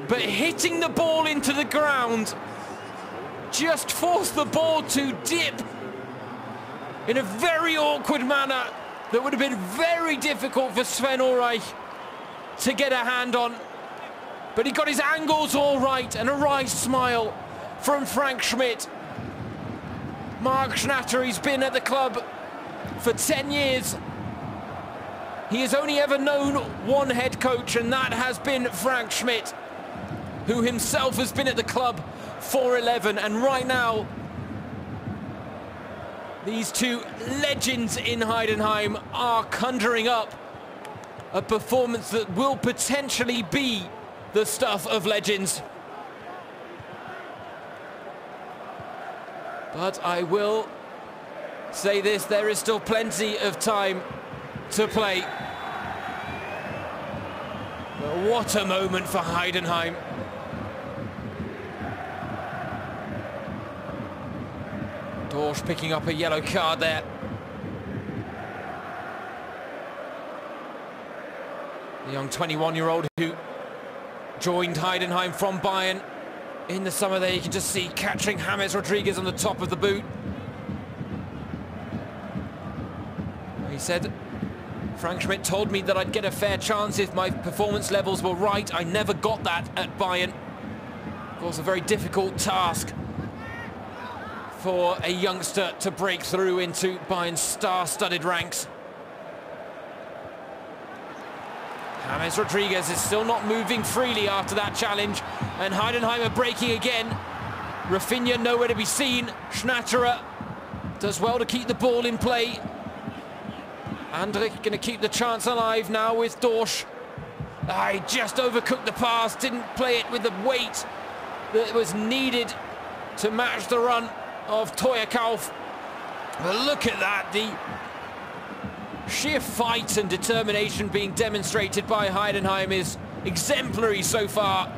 but hitting the ball into the ground just forced the ball to dip in a very awkward manner that would have been very difficult for Sven Ulreich to get a hand on. But he got his angles all right, and a wry smile from Frank Schmidt. Mark Schnatterer, he's been at the club for 10 years. He has only ever known one head coach, and that has been Frank Schmidt, who himself has been at the club for 11. And right now, these two legends in Heidenheim are conjuring up a performance that will potentially be the stuff of legends. But I will say this, there is still plenty of time to play. But what a moment for Heidenheim. Dorsch picking up a yellow card there. The young 21-year-old who joined Heidenheim from Bayern in the summer there. You can just see catching James Rodriguez on the top of the boot. He said, Frank Schmidt told me that I'd get a fair chance if my performance levels were right. I never got that at Bayern. Of course, a very difficult task for a youngster to break through into Bayern's star-studded ranks. James Rodriguez is still not moving freely after that challenge, and Heidenheim are breaking again. Rafinha nowhere to be seen. Schnatterer does well to keep the ball in play. Andrich going to keep the chance alive now with Dorsch. He just overcooked the pass, didn't play it with the weight that was needed to match the run of Teuerkauf. But look at that, the sheer fight and determination being demonstrated by Heidenheim is exemplary so far.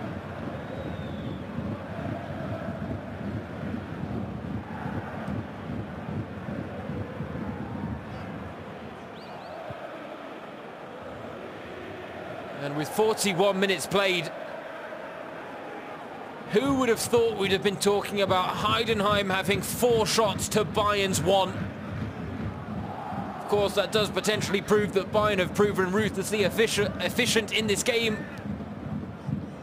And with 41 minutes played, who would have thought we'd have been talking about Heidenheim having 4 shots to Bayern's 1? Of course, that does potentially prove that Bayern have proven ruthlessly efficient in this game.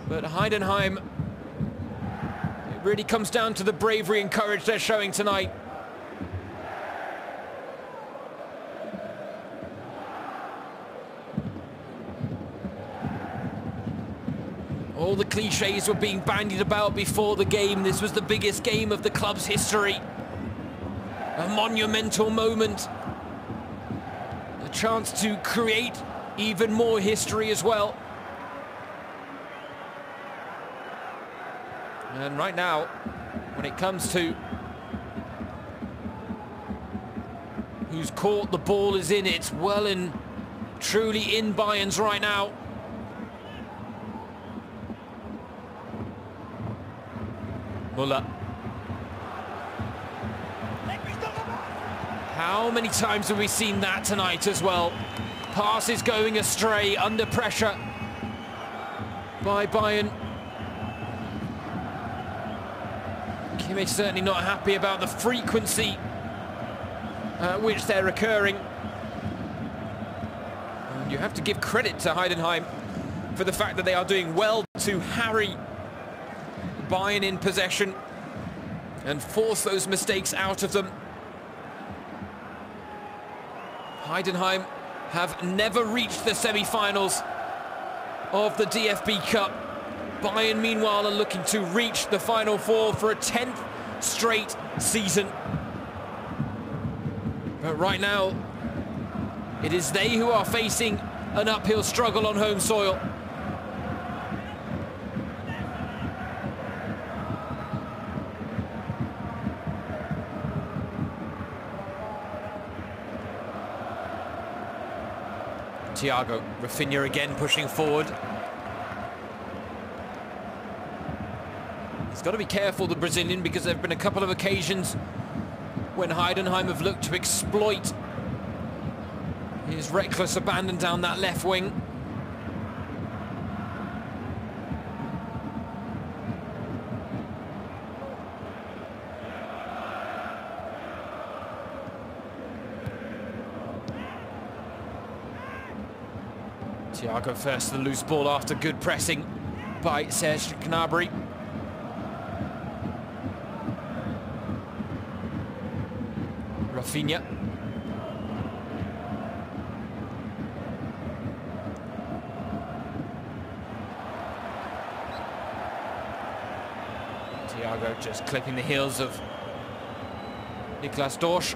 But Heidenheim, it really comes down to the bravery and courage they're showing tonight. All the cliches were being bandied about before the game. This was the biggest game of the club's history. A monumental moment. A chance to create even more history as well. And right now, when it comes to whose court the ball is in, it's well and truly in Bayern's right now. Muller. How many times have we seen that tonight as well? Passes going astray under pressure by Bayern. Kimmich certainly not happy about the frequency at which they're occurring. And you have to give credit to Heidenheim for the fact that they are doing well to harry Bayern in possession and force those mistakes out of them. Heidenheim have never reached the semi-finals of the DFB Cup. Bayern, meanwhile, are looking to reach the Final Four for a 10th straight season. But right now, it is they who are facing an uphill struggle on home soil. Thiago, Rafinha again pushing forward. He's got to be careful, the Brazilian, because there have been a couple of occasions when Heidenheim have looked to exploit his reckless abandon down that left wing. Thiago first to the loose ball after good pressing by Serge Gnabry. Rafinha. Thiago just clipping the heels of Niklas Dorsch.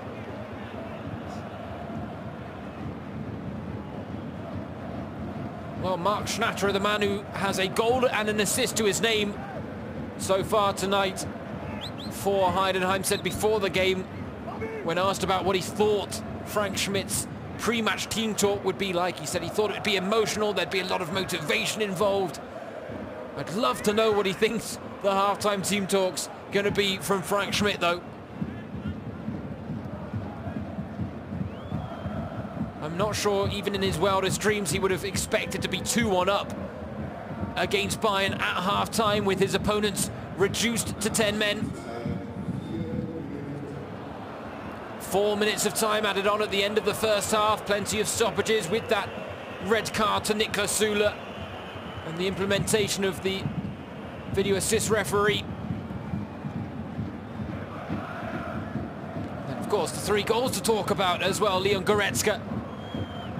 Well, Marc Schnatterer, the man who has a goal and an assist to his name so far tonight for Heidenheim, said before the game, when asked about what he thought Frank Schmidt's pre-match team talk would be like, he said he thought it would be emotional, there'd be a lot of motivation involved. I'd love to know what he thinks the halftime team talk's going to be from Frank Schmidt, though. I'm not sure, even in his wildest dreams, he would have expected to be 2-1 up against Bayern at half-time with his opponents reduced to 10 men. 4 minutes of time added on at the end of the first half. Plenty of stoppages with that red card to Niklas Süle and the implementation of the video assist referee. And of course, the 3 goals to talk about as well. Leon Goretzka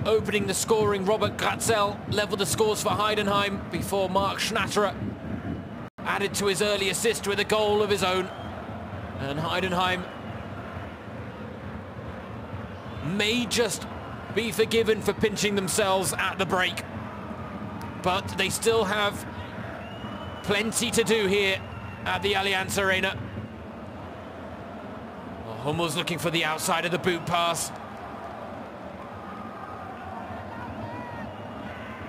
opening the scoring. Robert Gratzel leveled the scores for Heidenheim before Marc Schnatterer added to his early assist with a goal of his own. And Heidenheim may just be forgiven for pinching themselves at the break. But they still have plenty to do here at the Allianz Arena. Well, Hummel's looking for the outside of the boot pass.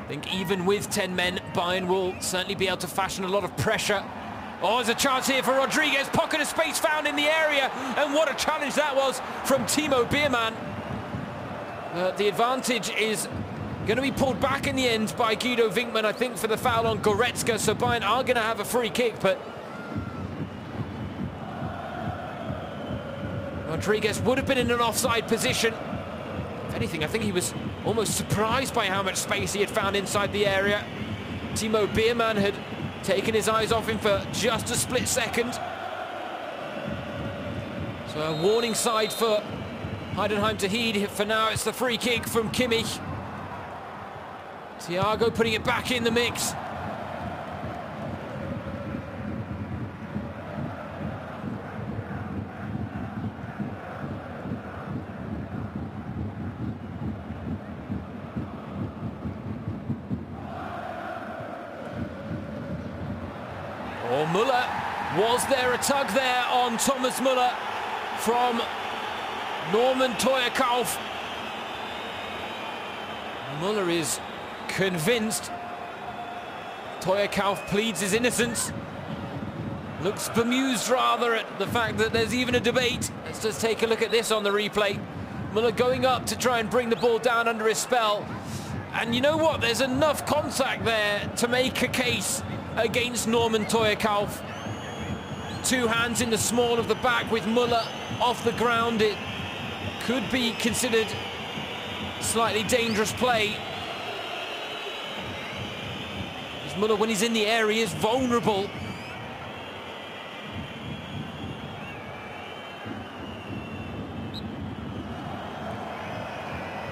I think even with 10 men, Bayern will certainly be able to fashion a lot of pressure. Oh, there's a chance here for Rodriguez. Pocket of space found in the area. And what a challenge that was from Timo Beermann. The advantage is going to be pulled back in the end by Guido Winkmann, I think, for the foul on Goretzka. So Bayern are going to have a free kick, but Rodriguez would have been in an offside position. If anything, I think he was almost surprised by how much space he had found inside the area. Timo Beermann had taken his eyes off him for just a split second. So a warning side for Heidenheim to heed. For now, it's the free kick from Kimmich. Thiago putting it back in the mix. Oh, Müller. Was there a tug there on Thomas Müller from Norman Teuerkauf? Müller is convinced. Teuerkauf pleads his innocence. Looks bemused rather at the fact that there's even a debate. Let's just take a look at this on the replay. Müller going up to try and bring the ball down under his spell. And you know what? There's enough contact there to make a case against Norman Teuerkauf. Two hands in the small of the back with Müller off the ground. It could be considered slightly dangerous play. Müller, when he's in the air, he is vulnerable.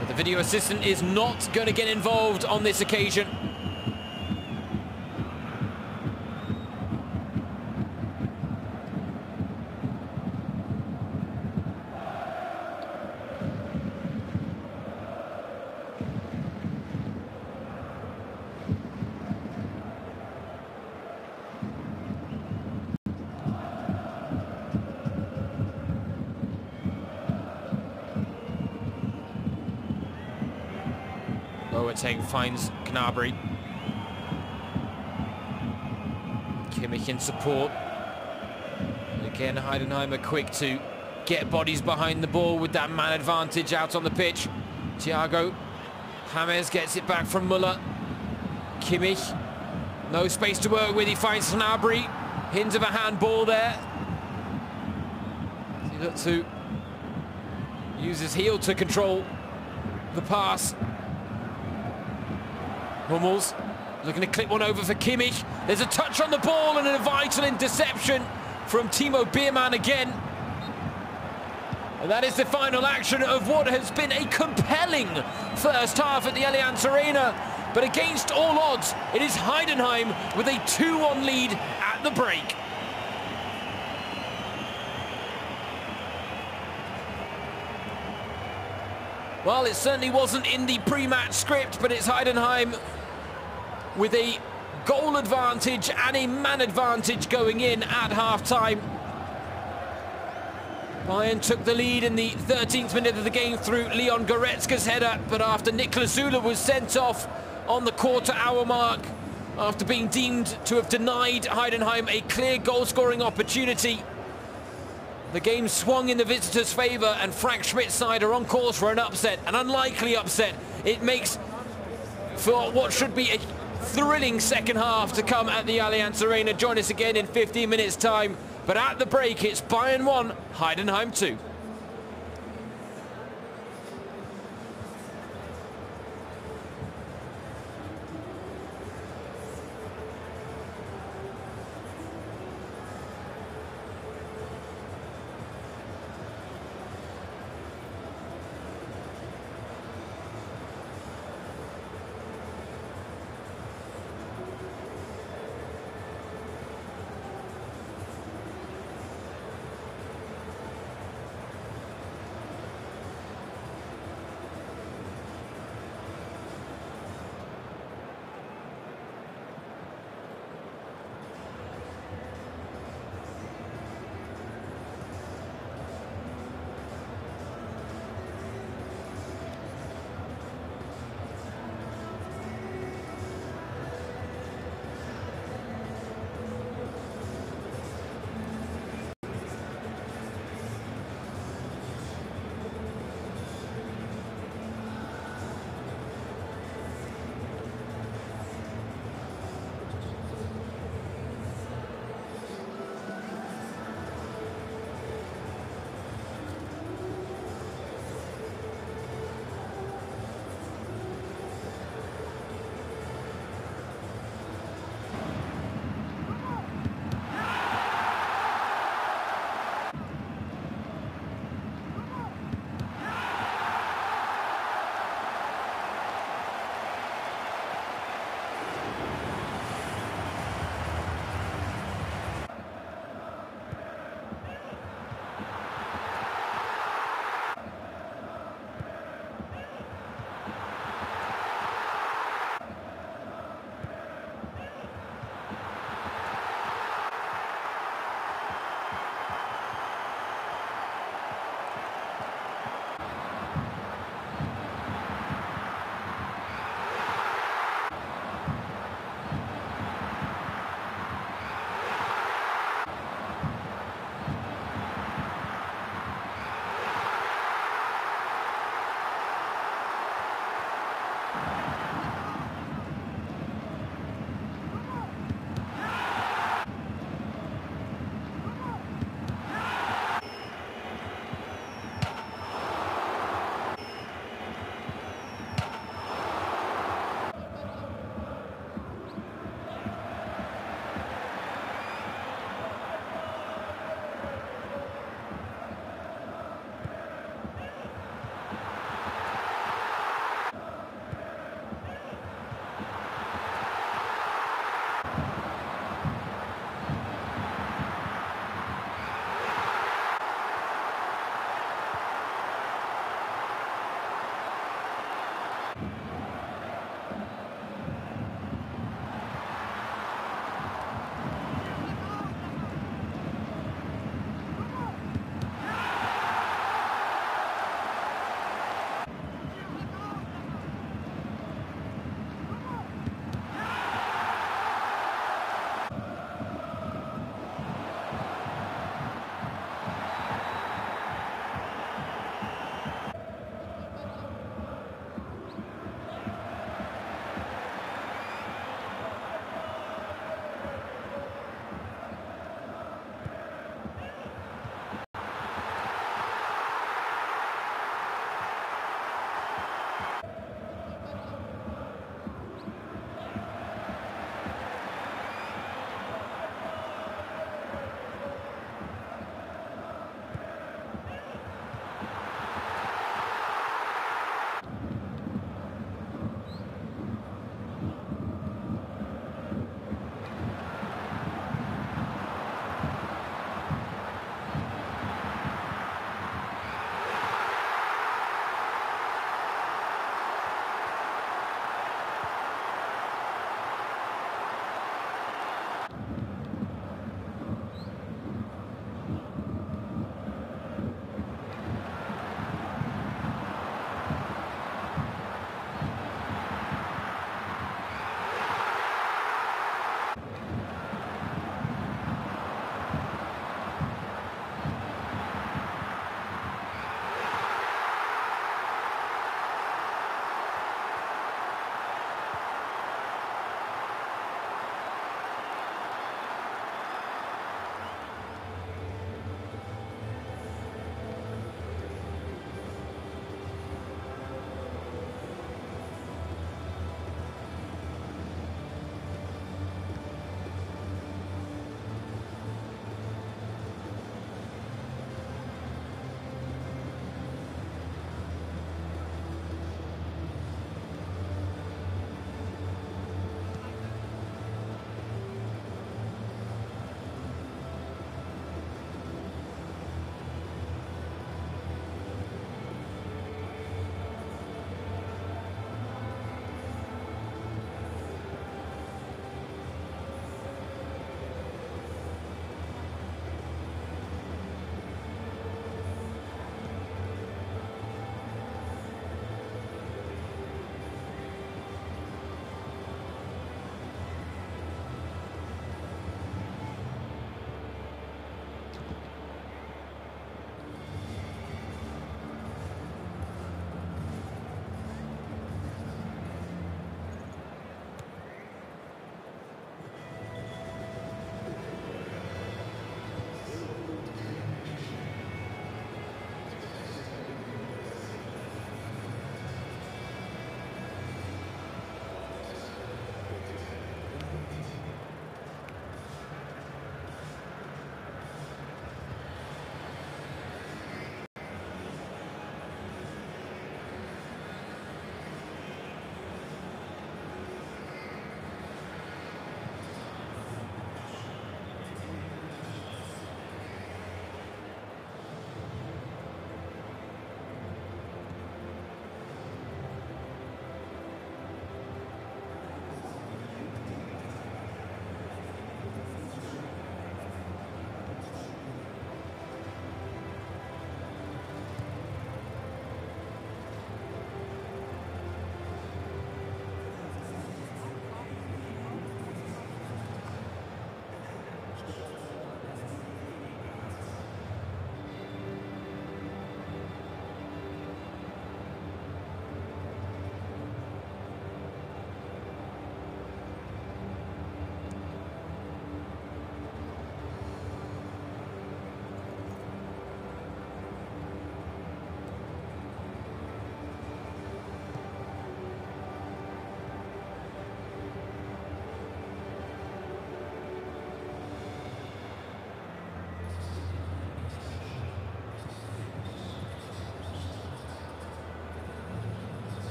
But the video assistant is not going to get involved on this occasion. Boateng finds Gnabry. Kimmich in support. And again, Heidenheim are quick to get bodies behind the ball with that man advantage out on the pitch. Thiago. James gets it back from Müller. Kimmich. No space to work with. He finds Gnabry. Hint of a handball there. He looks to use his heel to control the pass. Hummels looking to clip one over for Kimmich. There's a touch on the ball and a vital interception from Timo Beermann again. And that is the final action of what has been a compelling first half at the Allianz Arena. But against all odds, it is Heidenheim with a 2-1 lead at the break. Well, it certainly wasn't in the pre-match script, but it's Heidenheim with a goal advantage and a man advantage going in at half-time. Bayern took the lead in the 13th minute of the game through Leon Goretzka's header, but after Niklas Süle was sent off on the quarter-hour mark, after being deemed to have denied Heidenheim a clear goal-scoring opportunity, the game swung in the visitors' favour, and Frank Schmidt's side are on course for an upset, an unlikely upset. It makes for what should be a thrilling second half to come at the Allianz Arena. Join us again in 15 minutes' time. But at the break, it's Bayern 1, Heidenheim 2.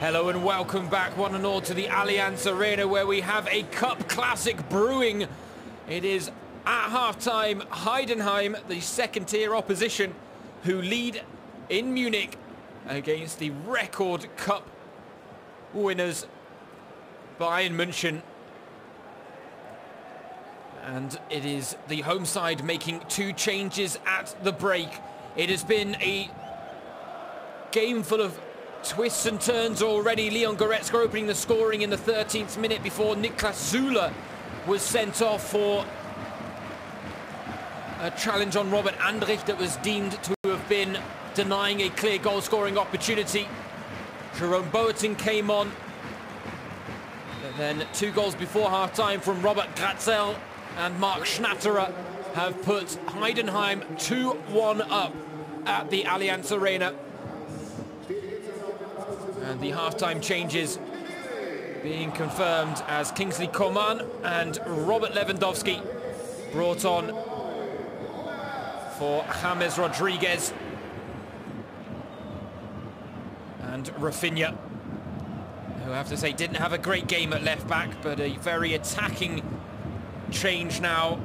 Hello and welcome back, one and all, to the Allianz Arena, where we have a cup classic brewing. It is at half-time Heidenheim, the second-tier opposition, who lead in Munich against the record cup winners Bayern Munich. And it is the home side making two changes at the break. It has been a game full of twists and turns already. Leon Goretzka opening the scoring in the 13th minute before Niklas Süle was sent off for a challenge on Robert Andrich that was deemed to have been denying a clear goal-scoring opportunity. Jerome Boateng came on. And then 2 goals before half-time from Robert Gratzel and Mark Schnatterer have put Heidenheim 2-1 up at the Allianz Arena. And the half-time changes being confirmed as Kingsley Coman and Robert Lewandowski brought on for James Rodriguez and Rafinha, who I have to say didn't have a great game at left back, but a very attacking change now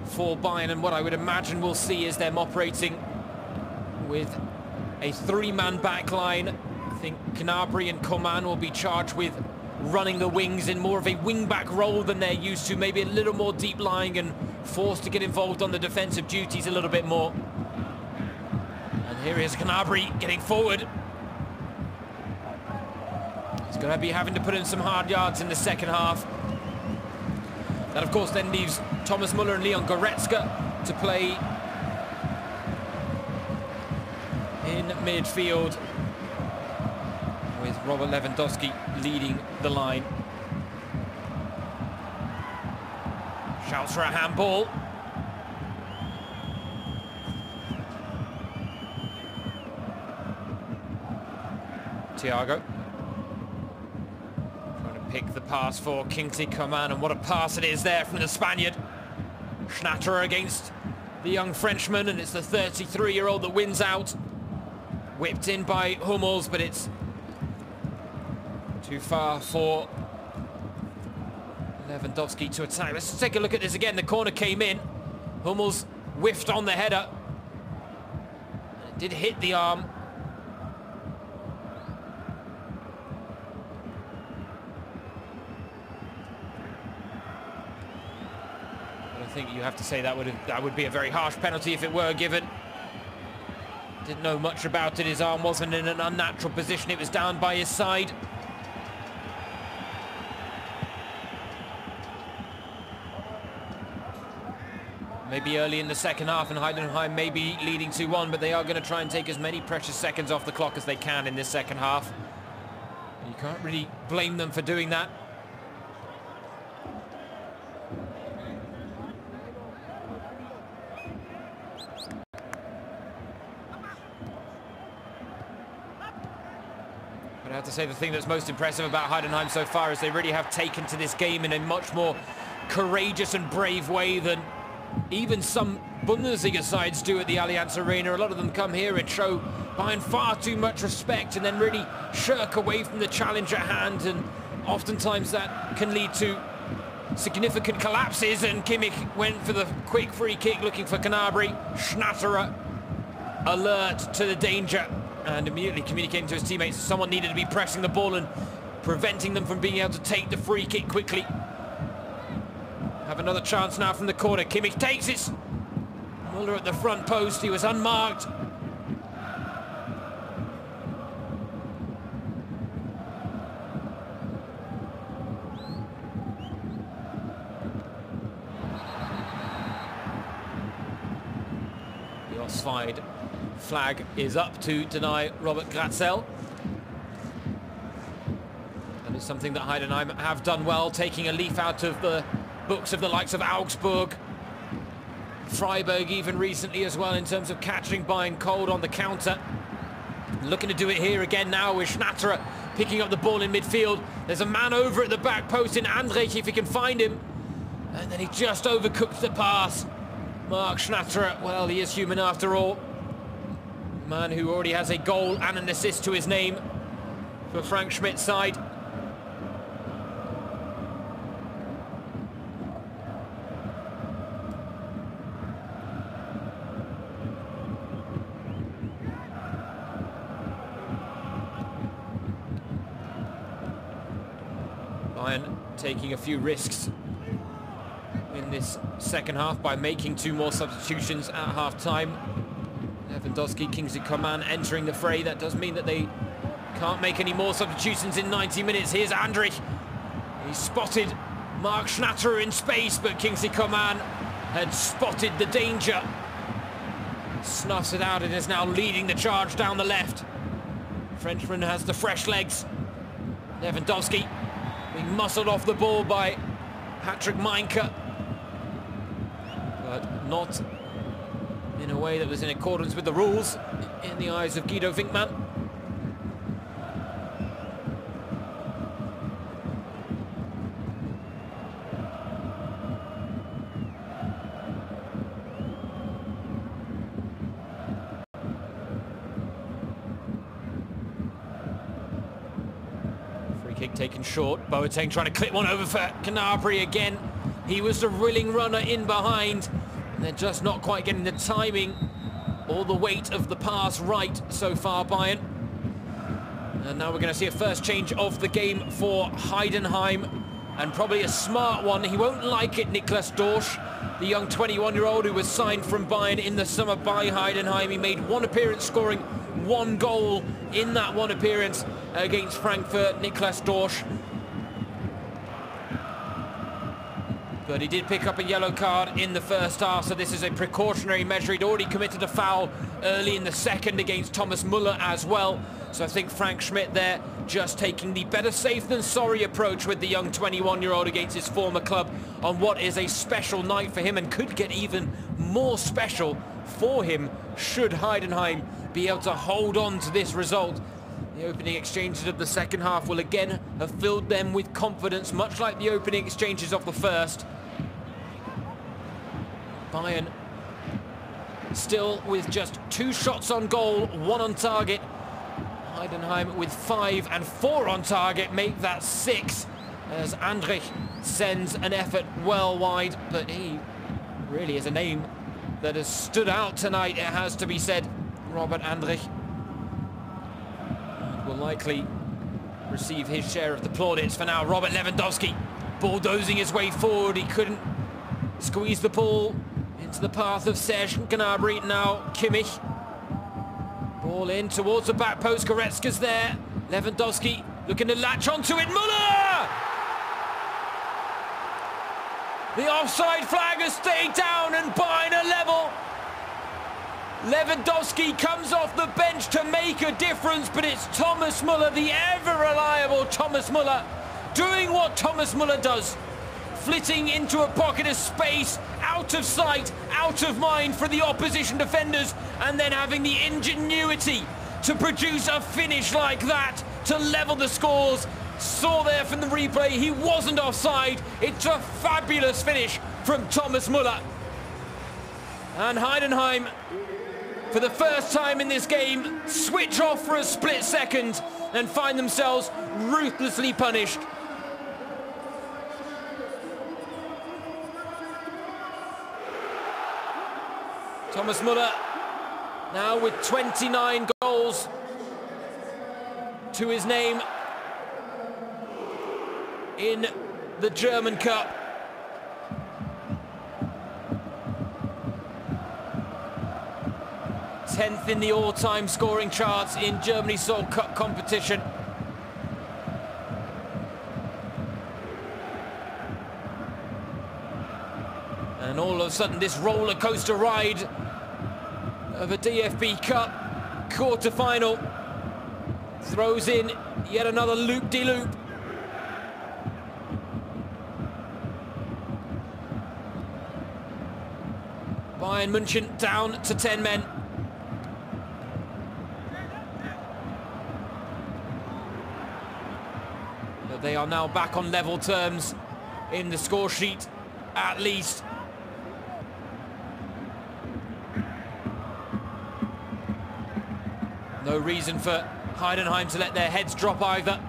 for Bayern. And what I would imagine we'll see is them operating with a 3-man back line. I think Gnabry and Coman will be charged with running the wings in more of a wing-back role than they're used to, maybe a little more deep-lying and forced to get involved on the defensive duties a little bit more. And here is Gnabry getting forward. He's going to be having to put in some hard yards in the second half. That, of course, then leaves Thomas Müller and Leon Goretzka to play in midfield, with Robert Lewandowski leading the line. Shouts for a handball. Thiago trying to pick the pass for Kingsley Coman, and what a pass it is there from the Spaniard. Schnatterer against the young Frenchman, and it's the 33-year-old that wins out. Whipped in by Hummels, but it's too far for Lewandowski to attack. Let's take a look at this again. The corner came in. Hummels whiffed on the header. It did hit the arm. But I think you have to say that would be a very harsh penalty if it were given. Didn't know much about it. His arm wasn't in an unnatural position. It was down by his side. Maybe early in the second half, and Heidenheim may be leading 2-1, but they are going to try and take as many precious seconds off the clock as they can in this second half. You can't really blame them for doing that. I have to say the thing that's most impressive about Heidenheim so far is they really have taken to this game in a much more courageous and brave way than even some Bundesliga sides do at the Allianz Arena. A lot of them come here and show Bayern far too much respect and then really shirk away from the challenge at hand, and oftentimes that can lead to significant collapses. And Kimmich went for the quick free kick looking for Gnabry. Schnatterer alert to the danger and immediately communicating to his teammates someone needed to be pressing the ball and preventing them from being able to take the free kick quickly. Have another chance now from the corner. Kimmich takes it. Müller at the front post. He was unmarked. The offside flag is up to deny Robert Gratzel. That is something that Heidenheim have done well, taking a leaf out of the books of the likes of Augsburg, Freiburg even recently as well, in terms of catching Bayern cold on the counter. Looking to do it here again now with Schnatterer picking up the ball in midfield. There's a man over at the back post in Andrich if he can find him. And then he just overcooked the pass. Mark Schnatterer, well, he is human after all. A man who already has a goal and an assist to his name for Frank Schmidt's side. Bayern taking a few risks in this second half by making 2 more substitutions at half-time. Lewandowski, Kingsley Coman entering the fray. That does mean that they can't make any more substitutions in 90 minutes. Here's Andrich. He spotted Mark Schnatterer in space, but Kingsley Coman had spotted the danger. Snuffs it out and is now leading the charge down the left. Frenchman has the fresh legs. Lewandowski being muscled off the ball by Patrick Meinke, but not in a way that was in accordance with the rules in the eyes of Guido Winkman. Free kick taken short. Boateng trying to clip one over for Gnabry again. He was the willing runner in behind. They're just not quite getting the timing or the weight of the pass right so far, Bayern. And now we're going to see a first change of the game for Heidenheim, and probably a smart one. He won't like it, Niklas Dorsch, the young 21-year-old who was signed from Bayern in the summer by Heidenheim. He made 1 appearance, scoring 1 goal in that 1 appearance against Frankfurt, Niklas Dorsch. But he did pick up a yellow card in the first half, so this is a precautionary measure. He'd already committed a foul early in the second against Thomas Müller as well. So I think Frank Schmidt there just taking the better safe than sorry approach with the young 21-year-old against his former club on what is a special night for him, and could get even more special for him should Heidenheim be able to hold on to this result. The opening exchanges of the second half will again have filled them with confidence, much like the opening exchanges of the first. Bayern still with just 2 shots on goal, 1 on target. Heidenheim with 5 and 4 on target make that 6, as Andrich sends an effort well wide, but he really is a name that has stood out tonight, it has to be said. Robert Andrich will likely receive his share of the plaudits for now. Robert Lewandowski bulldozing his way forward. He couldn't squeeze the ball into the path of Serge Gnabry. Now Kimmich. Ball in towards the back post. Goretzka's there. Lewandowski looking to latch onto it. Müller! The offside flag has stayed down and Bayern are level. Lewandowski comes off the bench to make a difference, but it's Thomas Müller, the ever-reliable Thomas Müller, doing what Thomas Müller does. Flitting into a pocket of space, out of sight, out of mind for the opposition defenders, and then having the ingenuity to produce a finish like that, to level the scores. Saw there from the replay, he wasn't offside. It's a fabulous finish from Thomas Müller. And Heidenheim, for the first time in this game, switch off for a split second and find themselves ruthlessly punished. Thomas Müller now with 29 goals to his name in the German Cup. Tenth in the all-time scoring charts in Germany's Salt Cup competition. And all of a sudden this roller coaster ride of a DFB Cup quarter-final throws in yet another loop-de-loop. Bayern München down to 10 men. But they are now back on level terms in the score sheet, at least. No reason for Heidenheim to let their heads drop either.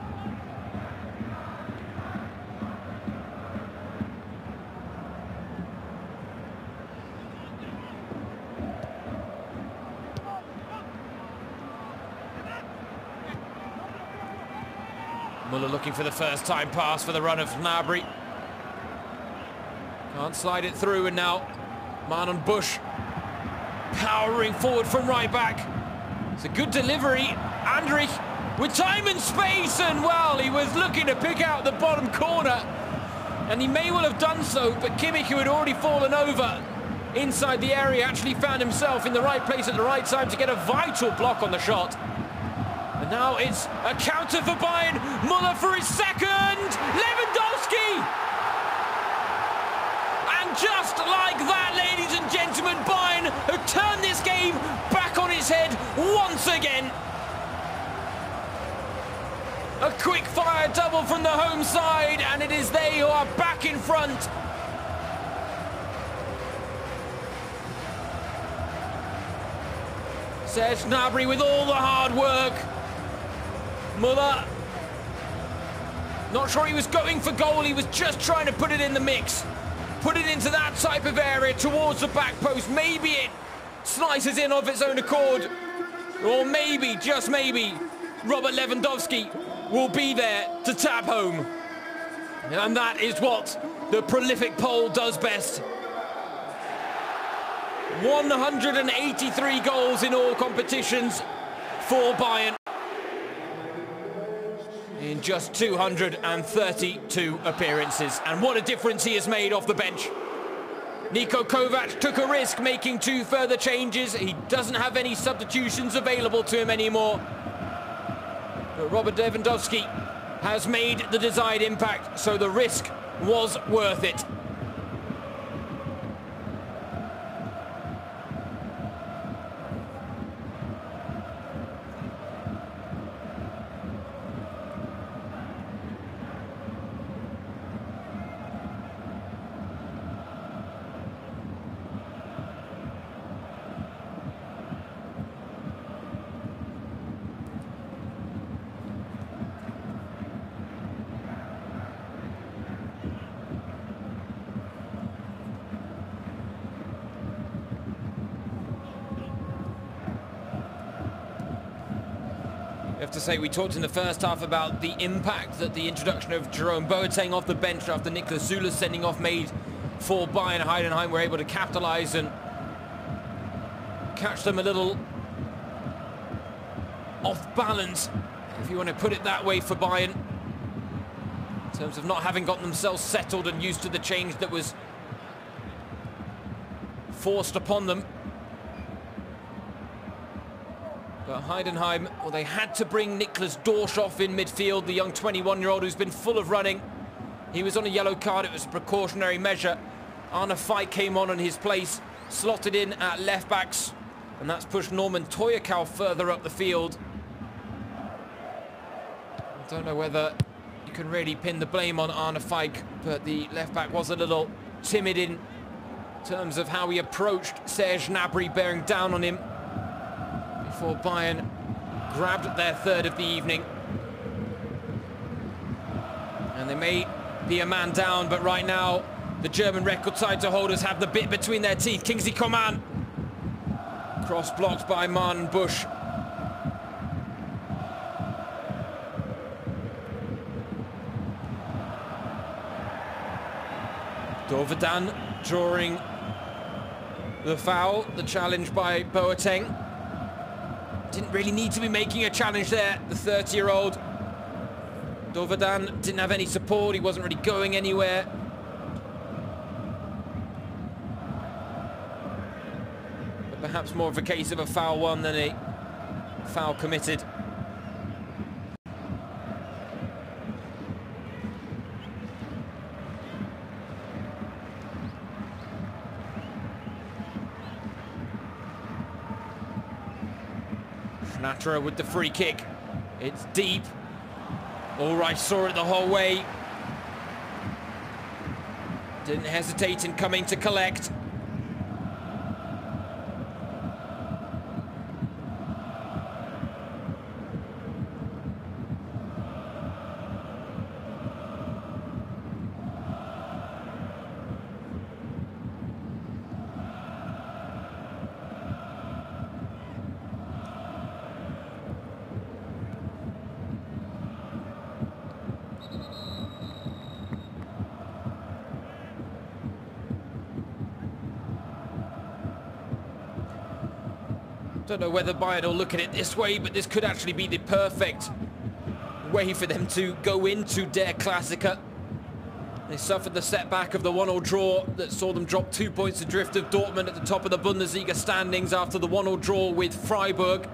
Muller looking for the first time pass for the run of Gnabry. Can't slide it through, and now Manon Bush powering forward from right back. It's a good delivery. Andrich with time and space, and well, he was looking to pick out the bottom corner, and he may well have done so, but Kimmich, who had already fallen over inside the area, actually found himself in the right place at the right time to get a vital block on the shot. And now it's a counter for Bayern. Muller for his second. Lewandowski! And just like that, ladies and gentlemen, Bayern have turned this game back on its head once again. A quick-fire double from the home side, and it is they who are back in front. Serge Gnabry with all the hard work. Muller, not sure he was going for goal, he was just trying to put it in the mix. Put it into that type of area towards the back post. Maybe it slices in of its own accord. Or maybe, just maybe, Robert Lewandowski will be there to tap home. And that is what the prolific Pole does best. 183 goals in all competitions for Bayern in just 232 appearances. And what a difference he has made off the bench. Niko Kovac took a risk making 2 further changes. He doesn't have any substitutions available to him anymore. But Robert Lewandowski has made the desired impact, so the risk was worth it. I have to say, we talked in the first half about the impact that the introduction of Jerome Boateng off the bench after Niklas Süle's sending off made for Bayern. Heidenheim were able to capitalise and catch them a little off balance, if you want to put it that way, for Bayern, in terms of not having gotten themselves settled and used to the change that was forced upon them. But Heidenheim, well, they had to bring Niklas Dorsch off in midfield, the young 21-year-old who's been full of running. He was on a yellow card, it was a precautionary measure. Arne Fijk came on his place, slotted in at left backs, and that's pushed Norman Toyakau further up the field. I don't know whether you can really pin the blame on Arne Fijk, but the left back was a little timid in terms of how he approached Serge Gnabry, bearing down on him before Bayern grabbed their third of the evening. And they may be a man down, but right now the German record title holders have the bit between their teeth. Kingsley Coman, cross blocked by Manon Bush. Dovedan drawing the foul, the challenge by Boateng. Didn't really need to be making a challenge there, the 30-year-old. Dovedan didn't have any support, he wasn't really going anywhere. But perhaps more of a case of a foul won than a foul committed. Schnatterer with the free kick. It's deep. Ulreich saw it the whole way. Didn't hesitate in coming to collect. Don't know whether Bayern will look at it this way, but this could actually be the perfect way for them to go into Der Klassiker. They suffered the setback of the 1-1 draw that saw them drop 2 points adrift of Dortmund at the top of the Bundesliga standings after the 1-1 draw with Freiburg.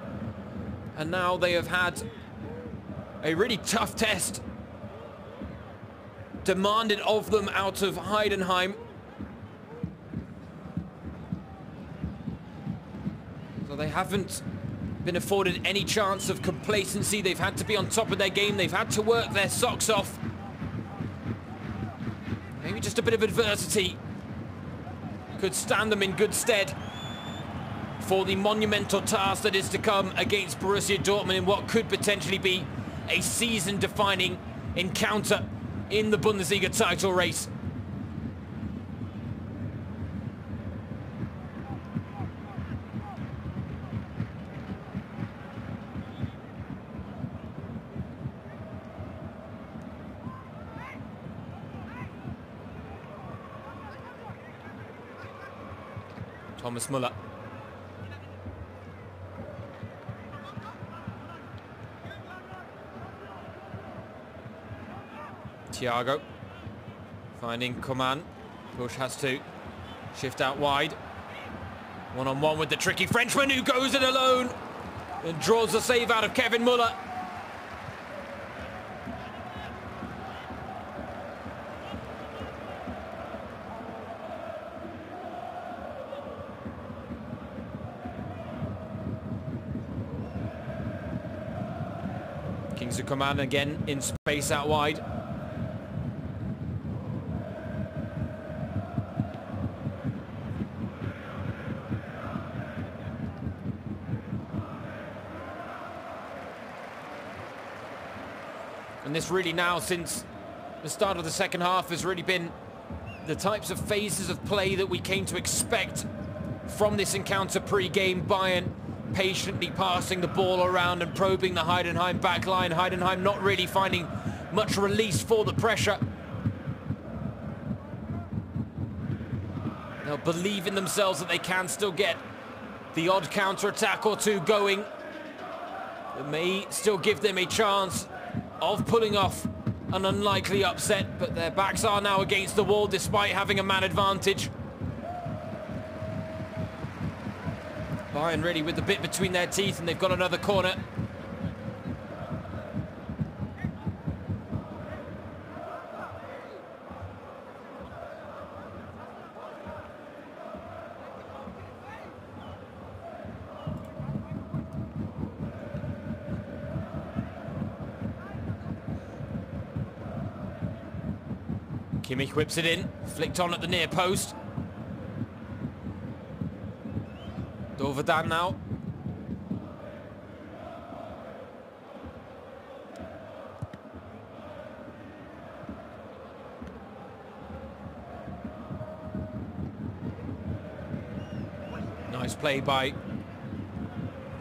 And now they have had a really tough test demanded of them out of Heidenheim. So they haven't been afforded any chance of complacency. They've had to be on top of their game. They've had to work their socks off. Maybe just a bit of adversity could stand them in good stead for the monumental task that is to come against Borussia Dortmund in what could potentially be a season-defining encounter in the Bundesliga title race. Thomas Müller. Thiago finding Coman. Push has to shift out wide. One-on-one with the tricky Frenchman who goes it alone and draws the save out of Kevin Müller. Kingsley Coman again in space out wide. And this really now, since the start of the second half, has really been the types of phases of play that we came to expect from this encounter pre-game. Bayern patiently passing the ball around and probing the Heidenheim backline. Heidenheim not really finding much release for the pressure. They'll believe in themselves that they can still get the odd counter-attack or two going. It may still give them a chance of pulling off an unlikely upset, but their backs are now against the wall despite having a man advantage. Bayern really with the bit between their teeth, and they've got another corner. Kimmich whips it in, flicked on at the near post. Dovedan now. Nice play by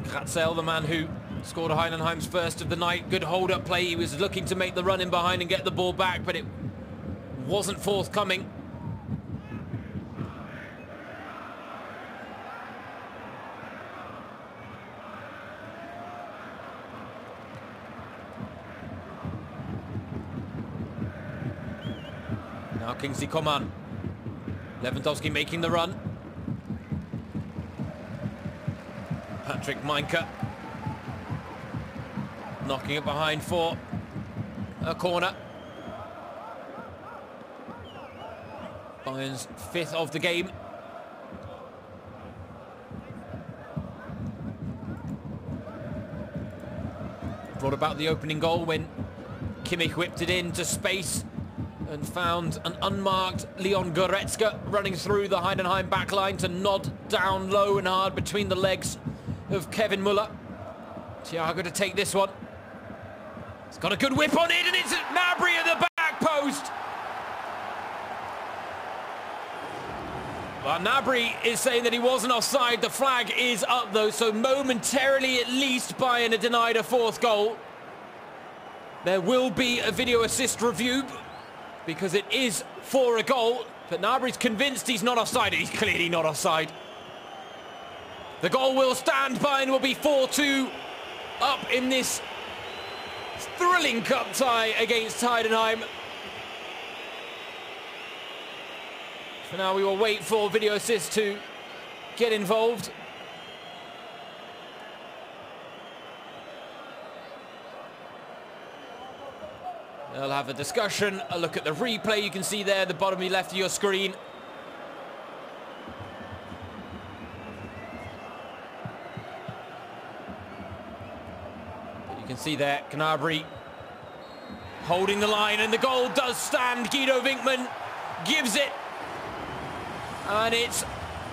Gratzel, the man who scored Heidenheim's first of the night. Good hold-up play. He was looking to make the run in behind and get the ball back, but it wasn't forthcoming. Now Kingsley Coman. Lewandowski making the run. Patrick Meinke knocking it behind for a corner. Bayern's fifth of the game. Brought about the opening goal when Kimmich whipped it into space and found an unmarked Leon Goretzka running through the Heidenheim backline to nod down low and hard between the legs of Kevin Müller. Thiago to take this one. He's got a good whip on it, and it's Gnabry at the back post. Well, Gnabry is saying that he wasn't offside. The flag is up, though, so momentarily at least Bayern are denied a fourth goal. There will be a video assist review because it is for a goal, but Gnabry's convinced he's not offside. He's clearly not offside. The goal will stand. Bayern will be 4-2 up in this thrilling cup tie against Heidenheim. For now, we will wait for video assist to get involved. They'll have a discussion, a look at the replay. You can see there, the bottom left of your screen. You can see there, Gnabry holding the line, and the goal does stand. Guido Winkmann gives it. And it's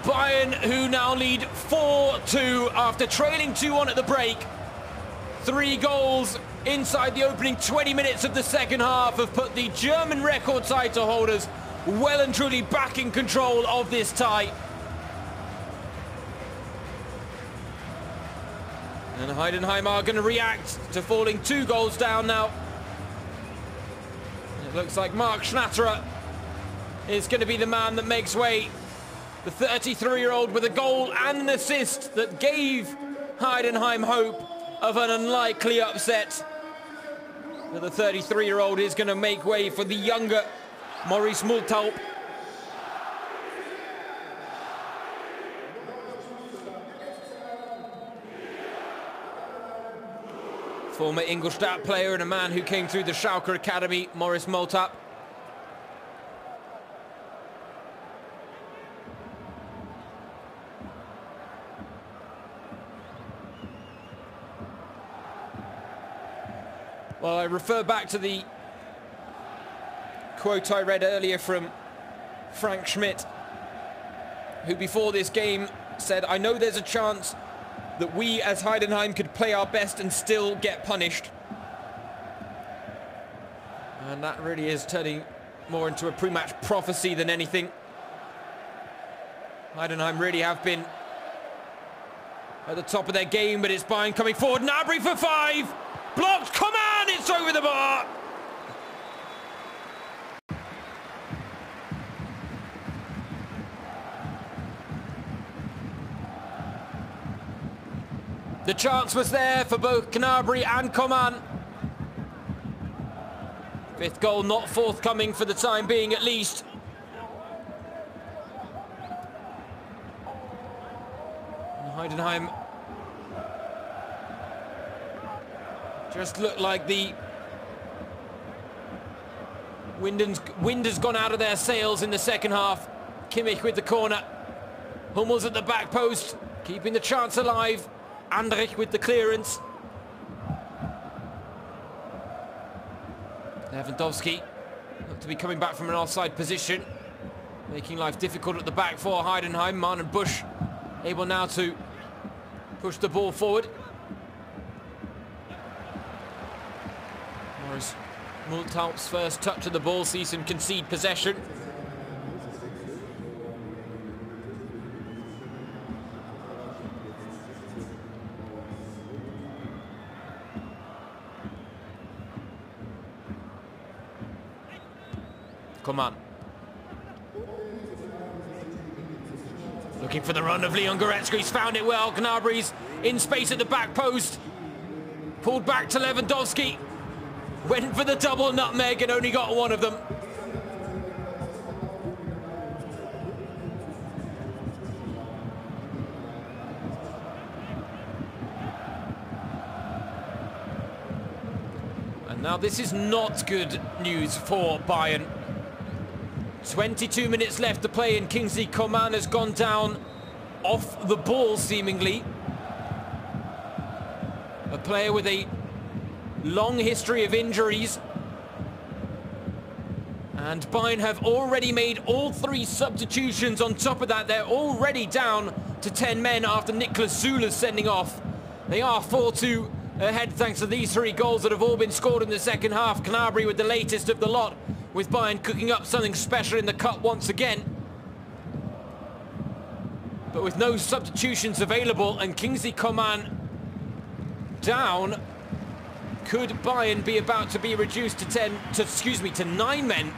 Bayern who now lead 4-2 after trailing 2-1 at the break. 3 goals inside the opening 20 minutes of the second half have put the German record title holders well and truly back in control of this tie. And Heidenheim are going to react to falling 2 goals down now. It looks like Marc Schnatterer is going to be the man that makes way. The 33-year-old with a goal and an assist that gave Heidenheim hope of an unlikely upset. But the 33-year-old is going to make way for the younger Maurice Multaup. Former Ingolstadt player and a man who came through the Schalke Academy, Maurice Multaup. Well, I refer back to the quote I read earlier from Frank Schmidt, who before this game said, "I know there's a chance that we as Heidenheim could play our best and still get punished." And that really is turning more into a pre-match prophecy than anything. Heidenheim really have been at the top of their game, but it's Bayern coming forward. Gnabry for 5. Blocked, come on, it's over the bar. The chance was there for both Gnabry and Coman. 5th goal not forthcoming for the time being, at least. And Heidenheim just looked like the wind has gone out of their sails in the second half. Kimmich with the corner. Hummels at the back post, keeping the chance alive. Andrich with the clearance. Lewandowski looked to be coming back from an offside position, making life difficult at the back for Heidenheim. Mann and Busch able now to push the ball forward. Maurice Multaup's first touch of the ball sees him concede possession. Coman. Looking for the run of Leon Goretzka. He's found it well. Gnabry's in space at the back post. Pulled back to Lewandowski. Went for the double nutmeg and only got one of them. And now this is not good news for Bayern. 22 minutes left to play and Kingsley Coman has gone down off the ball, seemingly. A player with a long history of injuries. And Bayern have already made all 3 substitutions. On top of that, they're already down to 10 men after Niklas Süle's sending off. They are 4-2 ahead thanks to these 3 goals that have all been scored in the second half. Gnabry with the latest of the lot, with Bayern cooking up something special in the cup once again. But with no substitutions available and Kingsley Coman down, could Bayern be about to be reduced to 9 men?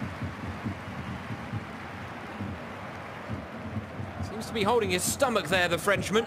Seems to be holding his stomach there, the Frenchman.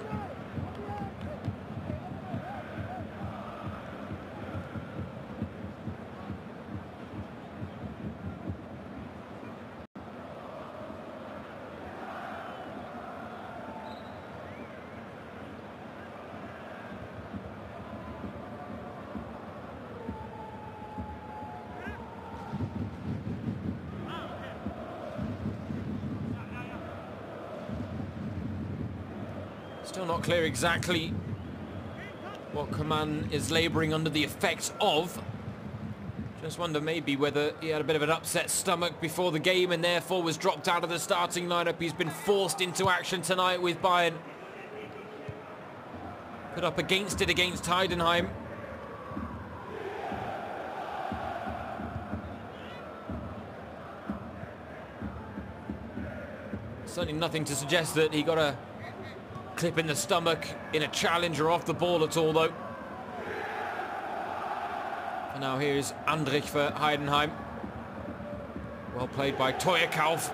Still not clear exactly what Coman is labouring under the effects of. Just wonder maybe whether he had a bit of an upset stomach before the game and therefore was dropped out of the starting lineup. He's been forced into action tonight with Bayern. Put up against it against Heidenheim. Certainly nothing to suggest that he got a clip in the stomach in a challenge or off the ball at all, though. And now here's Andrich for Heidenheim. Well played by Teuerkauf.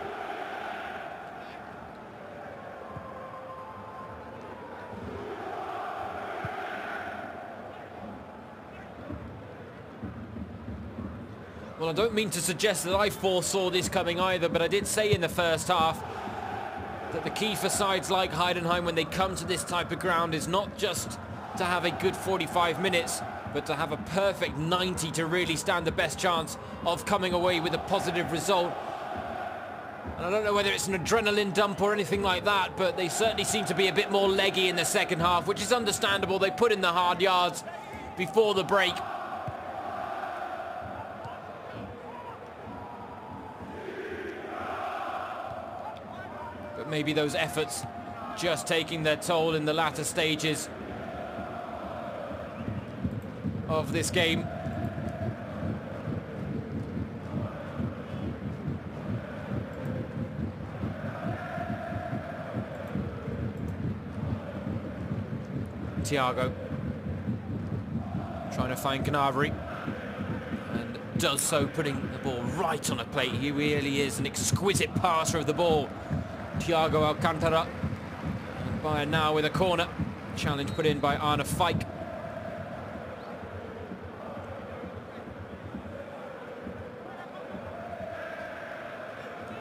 Well, I don't mean to suggest that I foresaw this coming either, but I did say in the first half that the key for sides like Heidenheim when they come to this type of ground is not just to have a good 45 minutes, but to have a perfect 90 to really stand the best chance of coming away with a positive result. And I don't know whether it's an adrenaline dump or anything like that, but they certainly seem to be a bit more leggy in the second half, which is understandable. They put in the hard yards before the break. Maybe those efforts just taking their toll in the latter stages of this game. Thiago trying to find Gnabry and does so, putting the ball right on a plate. He really is an exquisite passer of the ball. Thiago Alcantara. And Bayern now with a corner. Challenge put in by Arne Fijk.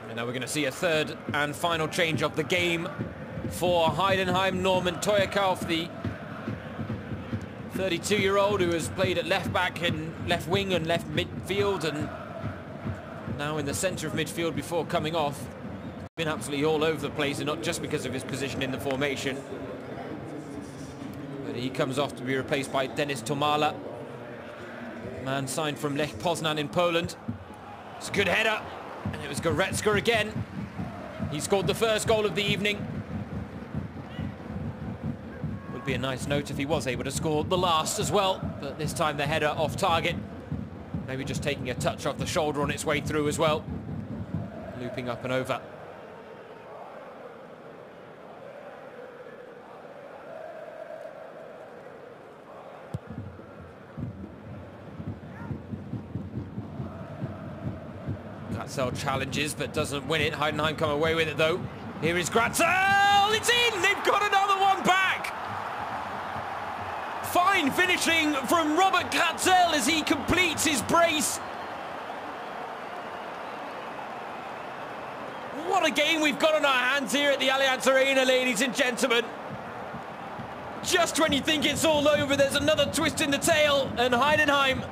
And now we're going to see a third and final change of the game for Heidenheim. Norman Teuerkauf, the 32-year-old who has played at left back and left wing and left midfield and now in the centre of midfield before coming off. Been absolutely all over the place, and not just because of his position in the formation. But he comes off to be replaced by Denis Tomala. Man signed from Lech Poznan in Poland. It's a good header, and it was Goretzka again. He scored the first goal of the evening. Would be a nice note if he was able to score the last as well, but this time the header off target. Maybe just taking a touch off the shoulder on its way through as well. Looping up and over. Gratzel challenges but doesn't win it. Heidenheim come away with it though. Here is Gratzel! It's in! They've got another one back! Fine finishing from Robert Gratzel as he completes his brace. What a game we've got on our hands here at the Allianz Arena, ladies and gentlemen. Just when you think it's all over, there's another twist in the tail, and Heidenheim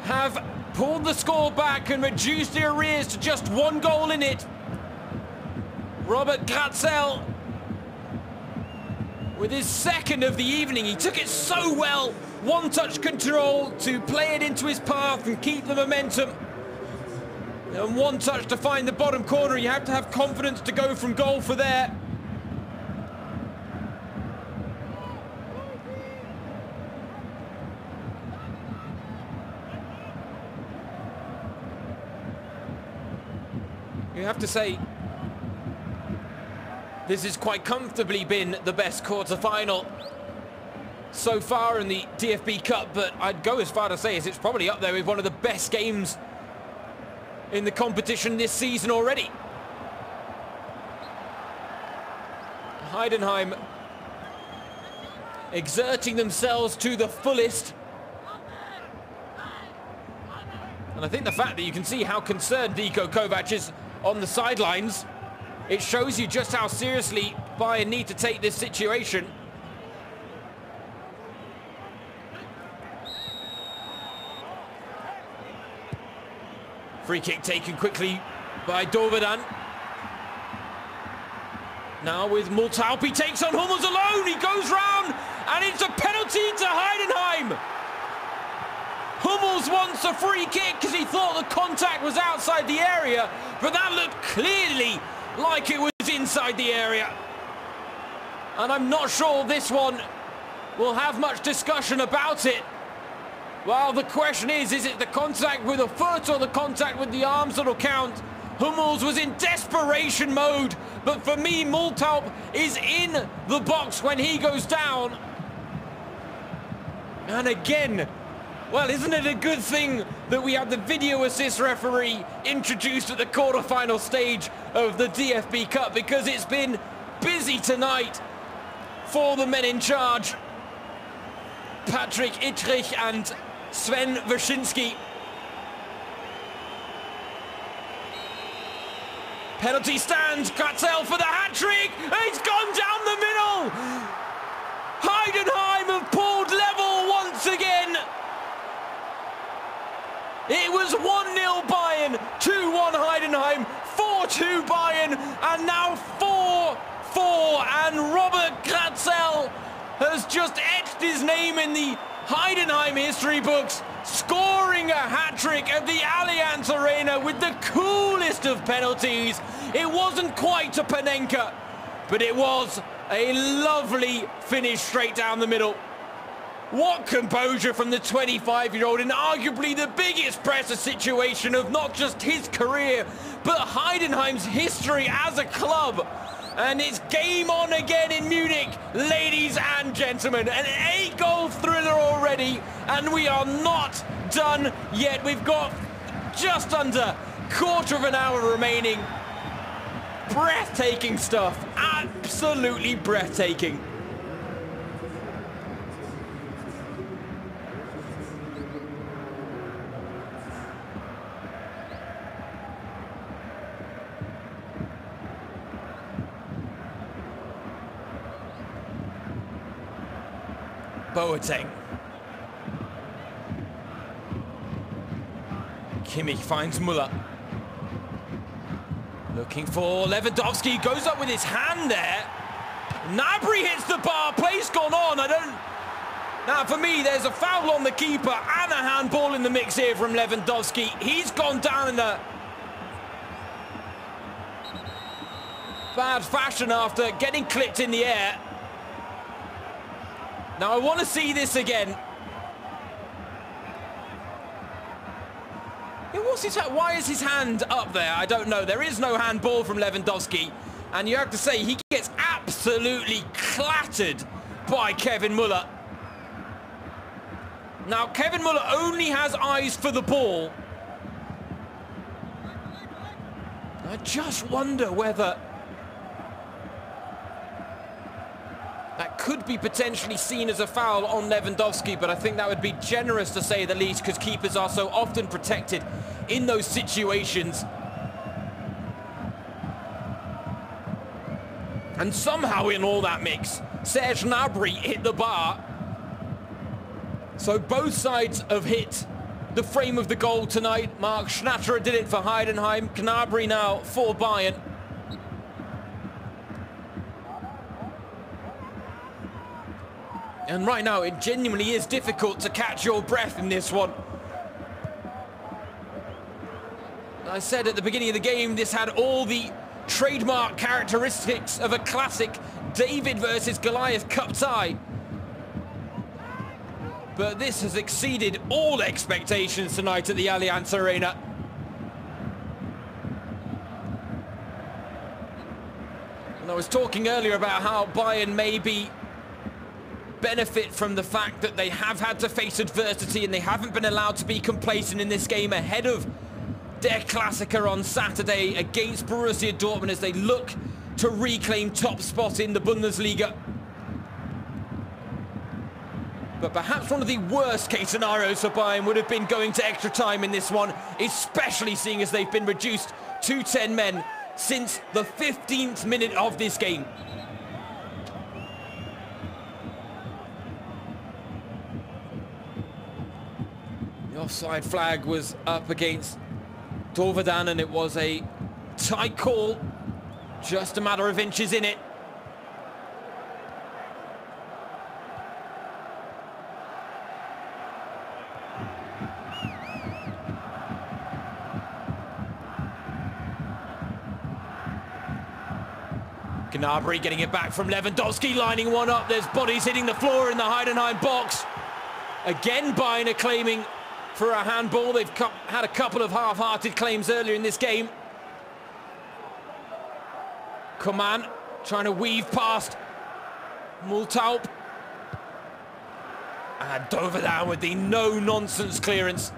have pulled the score back and reduced the arrears to just one goal in it. Robert Gratzel with his second of the evening. He took it so well. One-touch control to play it into his path and keep the momentum. And one touch to find the bottom corner. You have to have confidence to go from goal for there. You have to say, this has quite comfortably been the best quarter-final so far in the DFB Cup, but I'd go as far to say as it's probably up there with one of the best games in the competition this season already. Heidenheim exerting themselves to the fullest. And I think the fact that you can see how concerned Niko Kovac is on the sidelines, it shows you just how seriously Bayern need to take this situation. Free kick taken quickly by Dovedan. Now with Multaup, he takes on Hummels alone. He goes round, and it's a penalty to Heidenheim. Hummels wants a free kick because he thought the contact was outside the area, but that looked clearly like it was inside the area. And I'm not sure this one will have much discussion about it. Well, the question is it the contact with the foot or the contact with the arms that'll count? Hummels was in desperation mode, but for me, Multaup is in the box when he goes down. And again, well, isn't it a good thing that we have the video assist referee introduced at the quarter-final stage of the DFB Cup, because it's been busy tonight for the men in charge. Patrick Ittrich and Sven Wyszynski. Penalty stand, Gratzel for the hat-trick. It's gone down the middle. Heidenheim have pulled level once again. It was 1-0 Bayern, 2-1 Heidenheim, 4-2 Bayern, and now 4-4. And Robert Gratzel has just etched his name in the Heidenheim history books, scoring a hat-trick at the Allianz Arena with the coolest of penalties. It wasn't quite a Panenka, but it was a lovely finish straight down the middle. What composure from the 25-year-old in arguably the biggest pressure situation of not just his career, but Heidenheim's history as a club. And it's game on again in Munich, ladies and gentlemen. An 8-goal thriller already, and we are not done yet. We've got just under quarter of an hour remaining. Breathtaking stuff, absolutely breathtaking. Boateng. Kimmich finds Müller. Looking for Lewandowski, goes up with his hand there. Gnabry hits the bar, play's gone on. Now for me, there's a foul on the keeper and a handball in the mix here from Lewandowski. He's gone down in a bad fashion after getting clipped in the air. Now I want to see this again. Why is his hand up there? I don't know. There is no handball from Lewandowski. And you have to say, he gets absolutely clattered by Kevin Müller. Now, Kevin Müller only has eyes for the ball. I just wonder whether that could be potentially seen as a foul on Lewandowski, but I think that would be generous to say the least, because keepers are so often protected in those situations. And somehow in all that mix, Serge Gnabry hit the bar. So both sides have hit the frame of the goal tonight. Mark Schnatterer did it for Heidenheim, Gnabry now for Bayern. And right now, it genuinely is difficult to catch your breath in this one. I said at the beginning of the game, this had all the trademark characteristics of a classic David versus Goliath Cup tie. But this has exceeded all expectations tonight at the Allianz Arena. And I was talking earlier about how Bayern maybe benefit from the fact that they have had to face adversity and they haven't been allowed to be complacent in this game ahead of Der Klassiker on Saturday against Borussia Dortmund as they look to reclaim top spot in the Bundesliga. But perhaps one of the worst case scenarios for Bayern would have been going to extra time in this one, especially seeing as they've been reduced to 10 men since the 15th minute of this game. The offside flag was up against Torvadan and it was a tight call, just a matter of inches in it. Gnabry getting it back from Lewandowski, lining one up. There's bodies hitting the floor in the Heidenheim box. Again, Bayern are claiming for a handball. They've had a couple of half-hearted claims earlier in this game. Coman trying to weave past Multaup. And Dovedan with the no-nonsense clearance.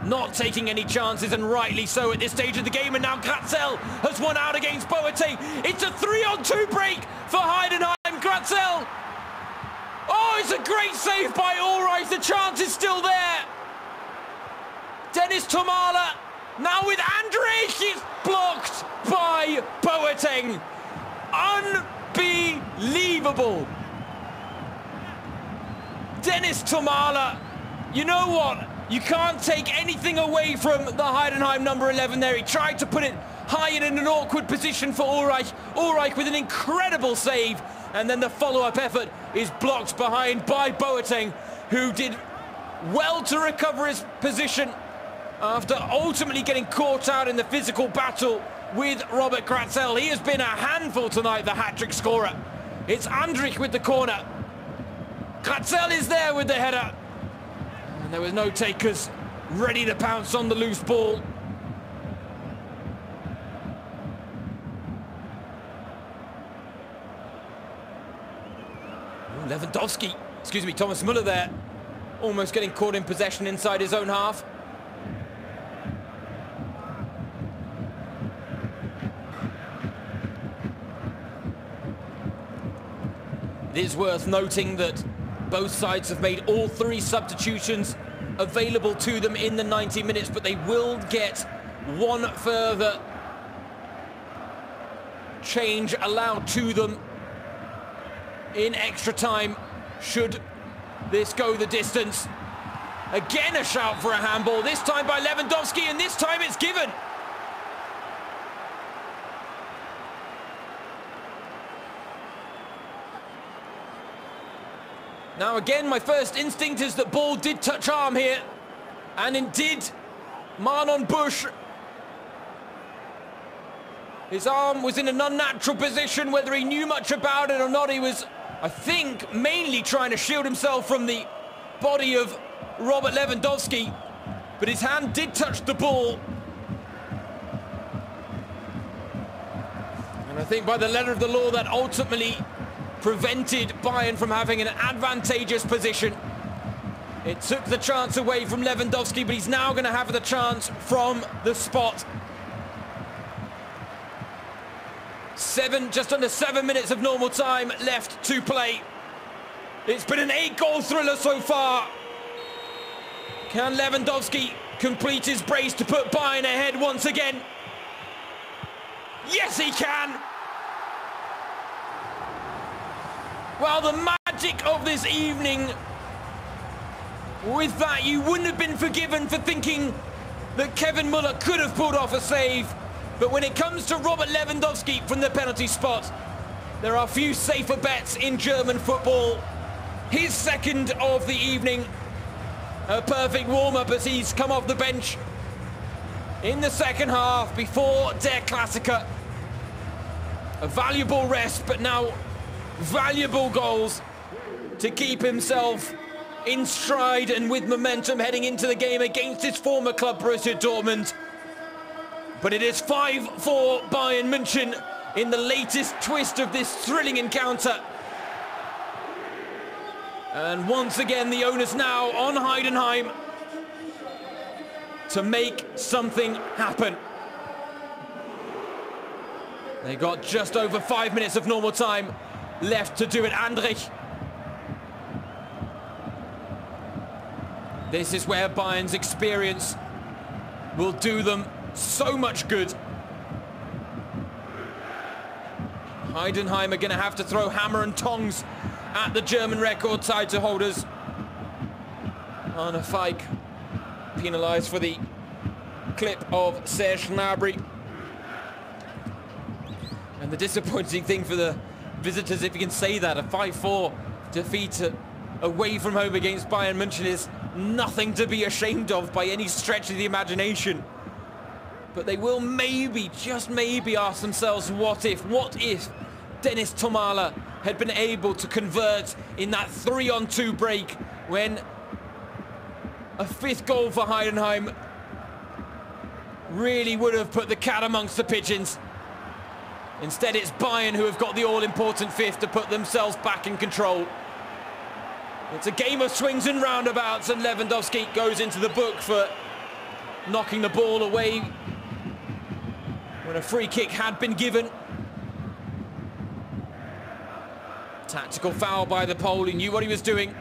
Not taking any chances, and rightly so at this stage of the game. And now Gratzel has won out against Boateng. It's a 3-on-2 break for Heidenheim. Gratzel. Oh, it's a great save by Ulreich. The chance is still there. Dennis Tomala now with Andrich. It's blocked by Boateng. Unbelievable. Dennis Tomala. You know what? You can't take anything away from the Heidenheim number 11 there. He tried to put it high in an awkward position for Ulreich. Ulreich with an incredible save. And then the follow-up effort is blocked behind by Boateng, who did well to recover his position after ultimately getting caught out in the physical battle with Robert Gratzel. He has been a handful tonight, the hat-trick scorer. It's Andrich with the corner. Gratzel is there with the header. And there was no takers ready to pounce on the loose ball. Lewandowski, excuse me, Thomas Müller there, almost getting caught in possession inside his own half. It is worth noting that both sides have made all three substitutions available to them in the 90 minutes, but they will get one further change allowed to them in extra time, should this go the distance. Again, a shout for a handball, this time by Lewandowski, and this time it's given. Now again, my first instinct is that ball did touch arm here, and indeed, Marlon Busch, his arm was in an unnatural position. Whether he knew much about it or not, he was, I think, mainly trying to shield himself from the body of Robert Lewandowski, but his hand did touch the ball. And I think by the letter of the law, that ultimately prevented Bayern from having an advantageous position. It took the chance away from Lewandowski, but he's now going to have the chance from the spot. Just under 7 minutes of normal time left to play. It's been an 8-goal thriller so far. Can Lewandowski complete his brace to put Bayern ahead once again? Yes, he can! Well, the magic of this evening, with that, you wouldn't have been forgiven for thinking that Kevin Müller could have pulled off a save. But when it comes to Robert Lewandowski from the penalty spot, there are few safer bets in German football. His second of the evening, a perfect warm-up as he's come off the bench in the second half before Der Klassiker. A valuable rest, but now valuable goals to keep himself in stride and with momentum heading into the game against his former club Borussia Dortmund. But it is 5-4 Bayern München in the latest twist of this thrilling encounter. And once again, the onus now on Heidenheim to make something happen. They got just over 5 minutes of normal time left to do it. Andrich. This is where Bayern's experience will do them so much good. Heidenheim are going to have to throw hammer and tongs at the German record title holders. Arne Feig penalised for the clip of Serge Gnabry. And the disappointing thing for the visitors, if you can say that, a 5-4 defeat away from home against Bayern München is nothing to be ashamed of by any stretch of the imagination. But they will maybe, just maybe, ask themselves, what if Dennis Tomala had been able to convert in that 3-on-2 break when a 5th goal for Heidenheim really would have put the cat amongst the pigeons. Instead, it's Bayern who have got the all-important 5th to put themselves back in control. It's a game of swings and roundabouts, and Lewandowski goes into the book for knocking the ball away when a free kick had been given. Tactical foul by the Pole. He knew what he was doing.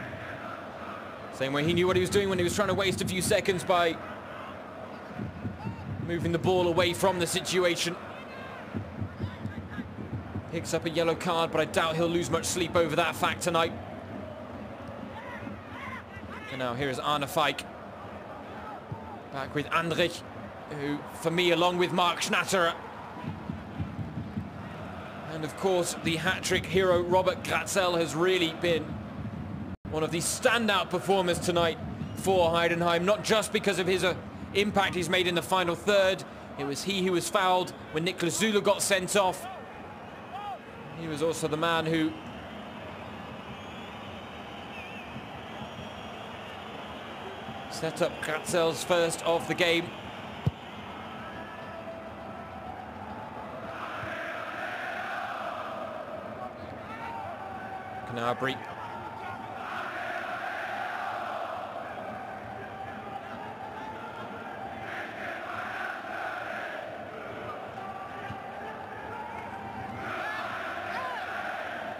Same way he knew what he was doing when he was trying to waste a few seconds by moving the ball away from the situation. Picks up a yellow card, but I doubt he'll lose much sleep over that fact tonight. And now here is Arne Fijk. Back with Andrich, who, for me, along with Mark Schnatterer, and of course the hat-trick hero Robert Gratzel, has really been one of the standout performers tonight for Heidenheim, not just because of his impact he's made in the final third. It was he who was fouled when Niklas Süle got sent off. He was also the man who set up Gratzel's first of the game. Gnabry.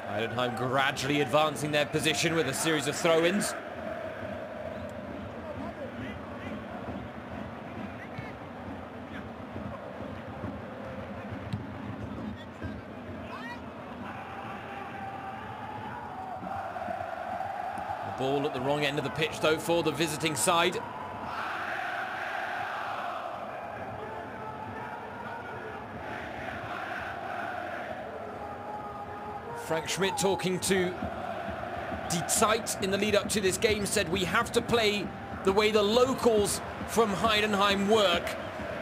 Heidenheim gradually advancing their position with a series of throw-ins. The ball at the wrong end of the pitch, though, for the visiting side. Frank Schmidt, talking to Die Zeit in the lead up to this game, said we have to play the way the locals from Heidenheim work.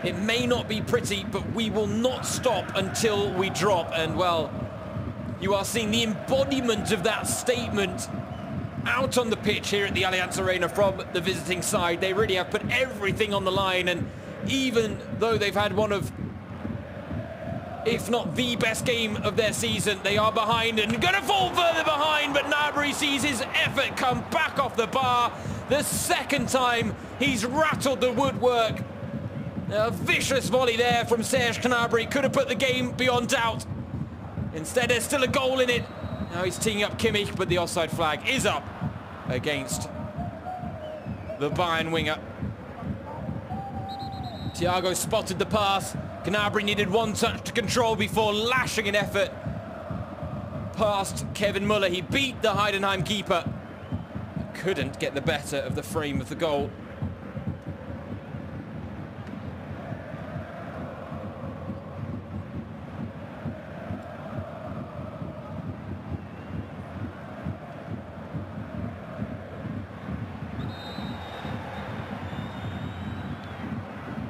It may not be pretty, but we will not stop until we drop. And well, you are seeing the embodiment of that statement out on the pitch here at the Allianz Arena from the visiting side. They really have put everything on the line, and even though they've had one of, if not the best game of their season, they are behind and going to fall further behind, but Gnabry sees his effort come back off the bar. The second time he's rattled the woodwork. A vicious volley there from Serge Gnabry could have put the game beyond doubt. Instead, there's still a goal in it. Now he's teeing up Kimmich, but the offside flag is up against the Bayern winger. Thiago spotted the pass. Gnabry needed one touch to control before lashing an effort past Kevin Müller. He beat the Heidenheim keeper. Couldn't get the better of the frame of the goal.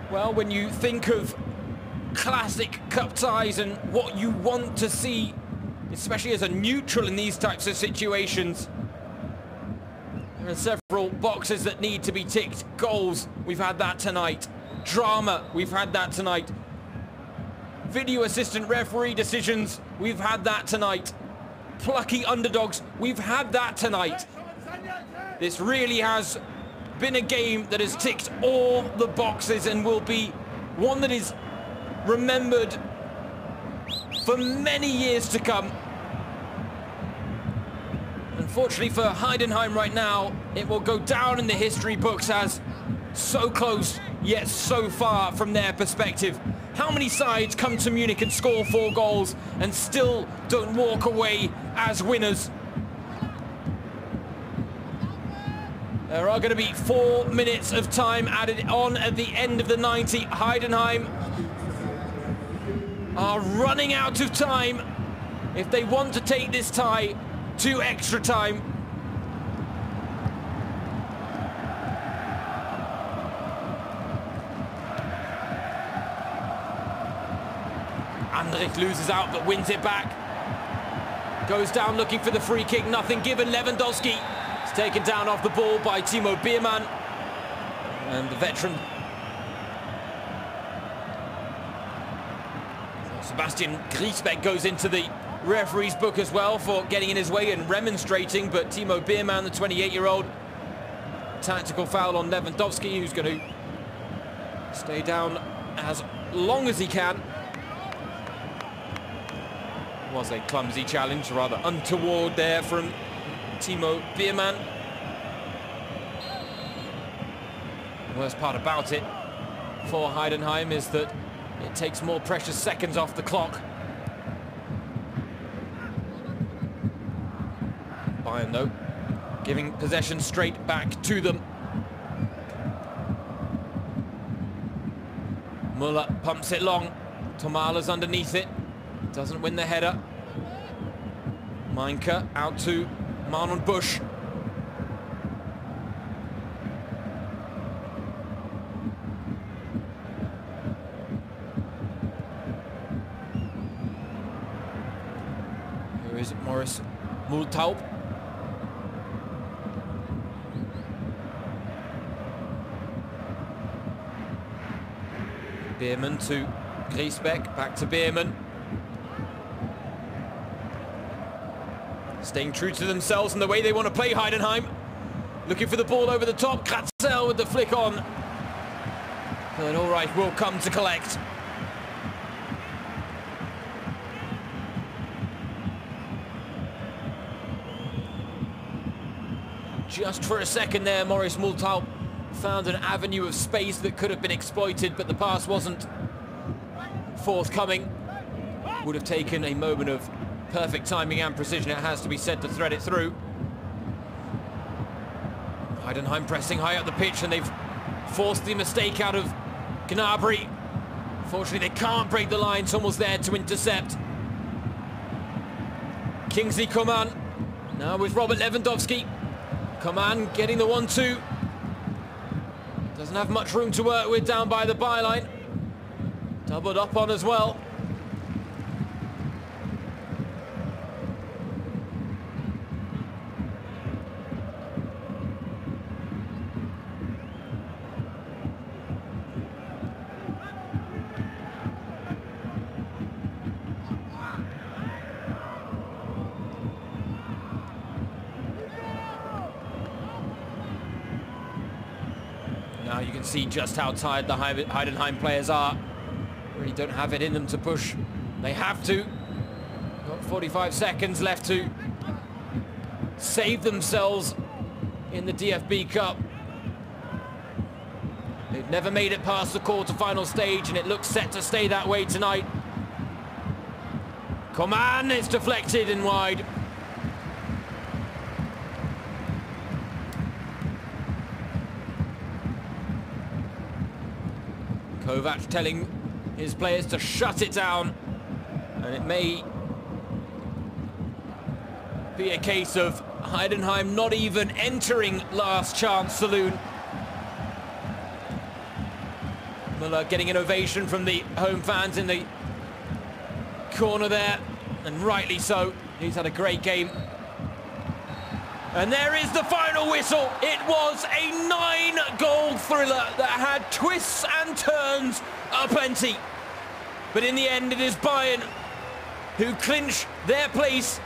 Well, when you think of classic cup ties and what you want to see, especially as a neutral in these types of situations, there are several boxes that need to be ticked. Goals, we've had that tonight. Drama, we've had that tonight. Video assistant referee decisions, we've had that tonight. Plucky underdogs, we've had that tonight. This really has been a game that has ticked all the boxes and will be one that is remembered for many years to come. Unfortunately for Heidenheim right now, it will go down in the history books as so close yet so far from their perspective. How many sides come to Munich and score 4 goals and still don't walk away as winners? There are going to be 4 minutes of time added on at the end of the 90. Heidenheim are running out of time if they want to take this tie to extra time. Andrich loses out but wins it back. goes down looking for the free kick, nothing given. Lewandowski is taken down off the ball by Timo Biermann. And the veteran Sebastian Griesbeck goes into the referee's book as well for getting in his way and remonstrating, but Timo Biermann, the 28-year-old, tactical foul on Lewandowski, who's going to stay down as long as he can. It was a clumsy challenge, rather untoward there from Timo Biermann. The worst part about it for Heidenheim is that it takes more precious seconds off the clock. Bayern, though, giving possession straight back to them. Muller pumps it long. Tomala's underneath it. Doesn't win the header. Meinke out to Manon Busch. Here is Morris Multaub. Biermann to Griesbeck, back to Biermann. Staying true to themselves and the way they want to play, Heidenheim. Looking for the ball over the top. Kratzel with the flick on. But all right, will come to collect. Just for a second there, Morris Multaub found an avenue of space that could have been exploited, but the pass wasn't forthcoming. Would have taken a moment of perfect timing and precision, it has to be said, to thread it through. Heidenheim pressing high up the pitch, and they've forced the mistake out of Gnabry. Fortunately, they can't break the line. Someone's there to intercept. Kingsley Coman now with Robert Lewandowski. Coman getting the 1-2. Doesn't have much room to work with down by the byline. Doubled up on as well. Now you can see just how tired the Heidenheim players are. Really don't have it in them to push. They have to. Got 45 seconds left to save themselves in the DFB Cup. They've never made it past the quarter-final stage, and it looks set to stay that way tonight. Coman, it's deflected and wide. Kovac telling his players to shut it down, and it may be a case of Heidenheim not even entering last chance saloon. Muller getting an ovation from the home fans in the corner there, and rightly so. He's had a great game. And there is the final whistle. It was a 9-goal thriller that had twists and turns aplenty. But in the end, it is Bayern who clinch their place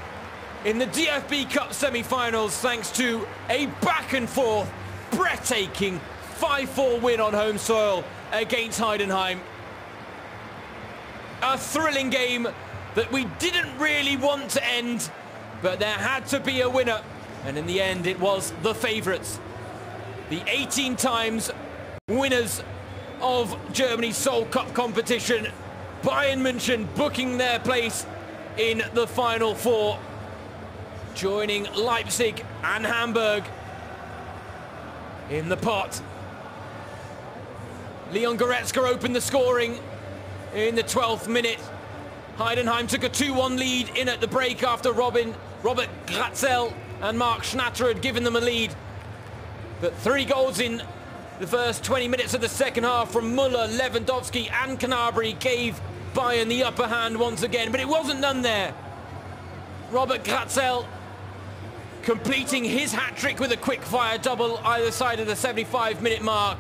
in the DFB Cup semi-finals thanks to a back-and-forth, breathtaking 5-4 win on home soil against Heidenheim. A thrilling game that we didn't really want to end, but there had to be a winner. And in the end, it was the favourites. The 18 times winners of Germany's Seoul Cup competition. Bayern München booking their place in the Final Four, joining Leipzig and Hamburg in the pot. Leon Goretzka opened the scoring in the 12th minute. Heidenheim took a 2-1 lead in at the break after Robert Gratzel and Mark Schnatter had given them a lead. But 3 goals in the first 20 minutes of the second half from Muller, Lewandowski and Gnabry gave Bayern the upper hand once again, but it wasn't done there. Robert Glatzel completing his hat-trick with a quick-fire double either side of the 75-minute mark.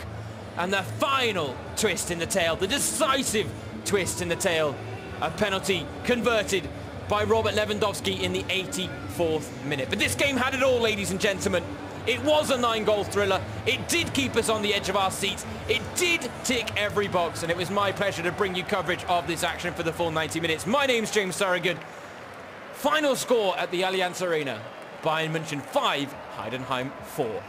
And the final twist in the tail, the decisive twist in the tail, a penalty converted by Robert Lewandowski in the 84th minute. But this game had it all, ladies and gentlemen. It was a 9-goal thriller. It did keep us on the edge of our seats. It did tick every box, and it was my pleasure to bring you coverage of this action for the full 90 minutes. My name's James Surrogate. Final score at the Allianz Arena: Bayern München 5, Heidenheim 4.